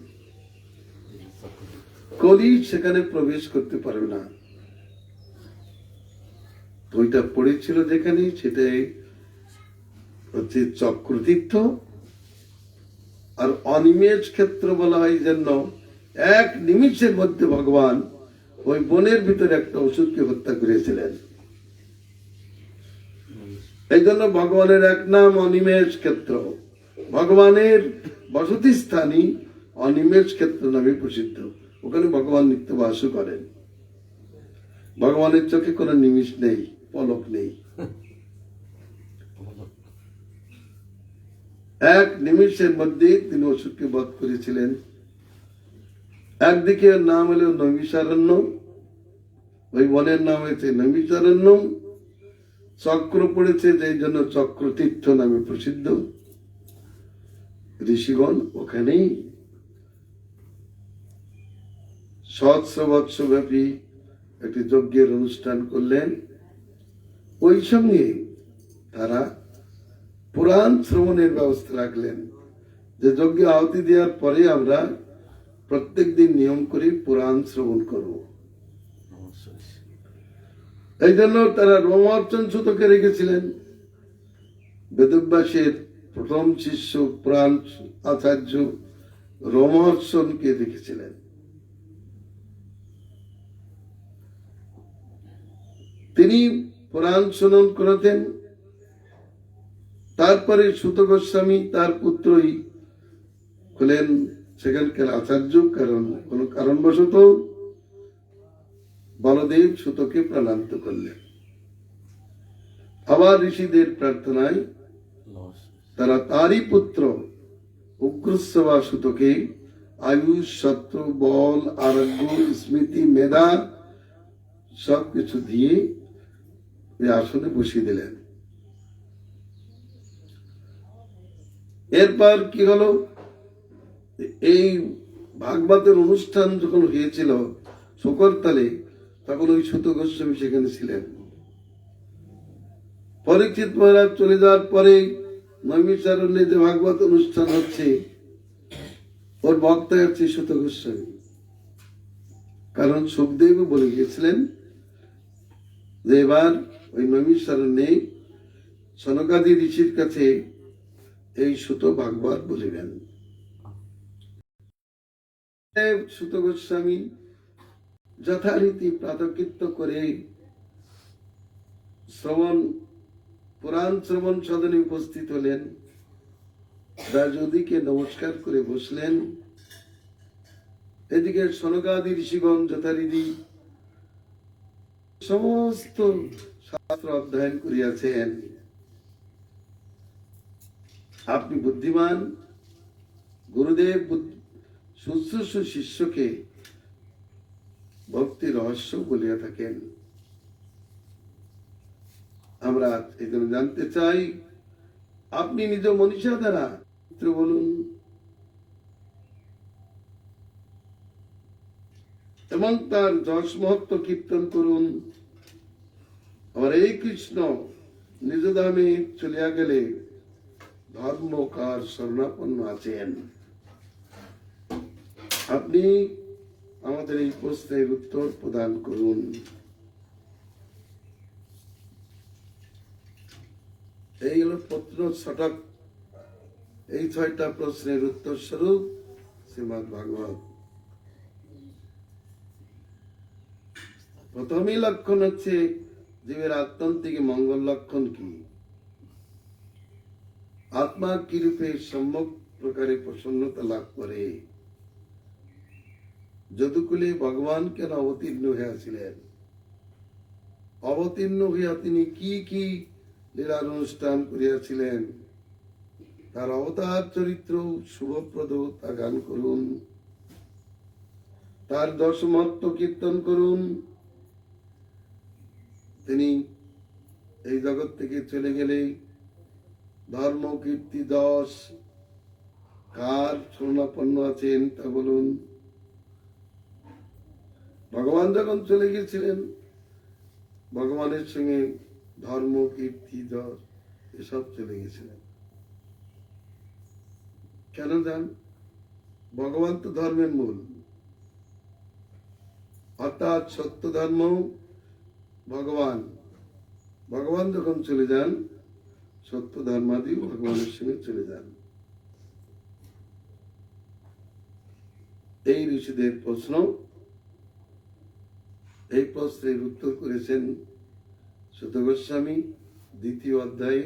Speaker 1: কলি সেখানে প্রবেশ করতে পারবে না। তো ওইটা পড়েছিল যেখানে, সেটাই হচ্ছে চক্রতীর্থ। আর অনিমেষ ক্ষেত্র বলা হয় জন্য এক নিমিষের মধ্যে ভগবান ওই বনের ভিতরে একটা অসুরকে হত্যা করেছিলেন। এই জন্য ভগবানের এক নাম অনিমেষ ক্ষেত্র। ভগবানের বসতি স্থানই অনিমেষ ক্ষেত্র নামে প্রসিদ্ধ। ওখানে ভগবান নিত্য বাস করেন। ভগবানের চোখে কোনো নিমিষ নেই, পলক নেই। এক নিমিষের মধ্যে তিনি অসুরকে বধ করেছিলেন। একদিকে নাম হলো নৈমিষারণ্য, ওই বনের নাম হয়েছে নৈমিষারণ্য। চক্র পড়েছে যেই জন্য চক্রতীর্থ নামে প্রসিদ্ধ। ঋষিগণ ওখানেই সহস্র বৎসর ব্যাপী একটি যজ্ঞের অনুষ্ঠান করলেন। ওই সঙ্গে তারা পুরাণ শ্রবণের ব্যবস্থা রাখলেন, যে যজ্ঞে আহুতি দেওয়ার পরে আমরা প্রত্যেকদিন নিয়ম করে পুরাণ শ্রবণ করব। এই জন্য তারা রোমার্চন সুতকে রেখেছিলেন। বেদব্যাসের প্রথম শিষ্য পুরাণ আচার্য রোমার্চনকে রেখেছিলেন। তিনি পুরাণ শ্রবণ করাতেন। তারপরে সুত গোস্বামী তার পুত্রই হলেন সেখানকার আচার্য। কারণ কোন কারণবশত বলদেব সুতকে প্রাণান্ত করলেন। আবার ঋষিদের প্রার্থনায় তারা তারই পুত্র উগ্রশ্রবা সুতকে আয়ুষ, সত্য, বল, আরোগ্য, স্মৃতি, মেধা সবকিছু দিয়ে আসনে বসিয়ে দিলেন। এরপর কি হলো, এই ভাগবতের অনুষ্ঠান যখন হয়েছিল শোকরতালে, তখন ওই সুত গোস্বামী সেখানে ছিলেন। পরীক্ষিত মহারাজ চলে যাওয়ার পরে নৈমিষারণ্যে যে ভাগবত অনুষ্ঠান হচ্ছে, ওর বক্তা হচ্ছে সুত গোস্বামী। কারণ সুখদেব বলে গিয়েছিলেন যে এবার ওই নৈমিষারণ্যে সনকাদি ঋষির কাছে এই সুত ভাগবত বলিবেন। সুত গোস্বামী যথারীতি প্রাতকৃত্য করে পুরাণ শ্রবণ সদনে উপস্থিত হলেন। ব্যাসদেবকে নমস্কার করে বসলেন। এদিকে সনকাদি ঋষিগণ যথারীতি সমস্ত শাস্ত্র অধ্যয়ন করিয়াছেন। আপনি বুদ্ধিমান, গুরুদেব শুশ্রূষ শিষ্যকে ভক্তি রহস্য বলিয়া থাকেন। আমরা এই জন্য জানতে চাই, আপনি নিজ মনীষা দ্বারা বলুন এবং তার যশ মহত্ব কীর্তন করুন। আবার এই কৃষ্ণ নিজ ধামে চলিয়া গেলে ধর্মকার শরণাপন্ন আছেন। আপনি আমাদের এই প্রশ্নের উত্তর প্রদান করুন। এই হল পত্র ছটক। এই 6টা প্রশ্নের উত্তর স্বরূপ শ্রীমদ্ ভাগবত। প্রথমই লক্ষণ হচ্ছে জীবের আত্যন্তিক মঙ্গল লক্ষণ কি, আত্মা কি রূপে সম্যক প্রকারে প্রসন্নতা লাভ করে, যদুকুলে ভগবান কেন অবতীর্ণ হইয়াছিলেন, অবতীর্ণ হইয়া তিনি কি কি লীলার অনুষ্ঠান করিয়াছিলেন, তার অবতার চরিত্র শুভপ্রদ তা গান করুন, তার দশমত্ব কীর্তন করুন। তিনি এই জগৎ থেকে চলে গেলে ধর্ম কীর্তি যশ কার শরণাপন্ন আছেন তা বলুন। ভগবান যখন চলে গিয়েছিলেন, ভগবানের সঙ্গে ধর্ম কীর্তি যশ এসব চলে গেছিলেন। কেন যান? ভগবান তো ধর্মের মূল, অর্থাৎ সত্য ধর্ম ভগবান। ভগবান যখন চলে যান, সত্য ধর্মাদি ভগবানের সঙ্গে চলে যান। এই ঋষিদের প্রশ্ন, এই প্রশ্নের উত্তর করেছেন সুত গোস্বামী 2য় অধ্যায়ে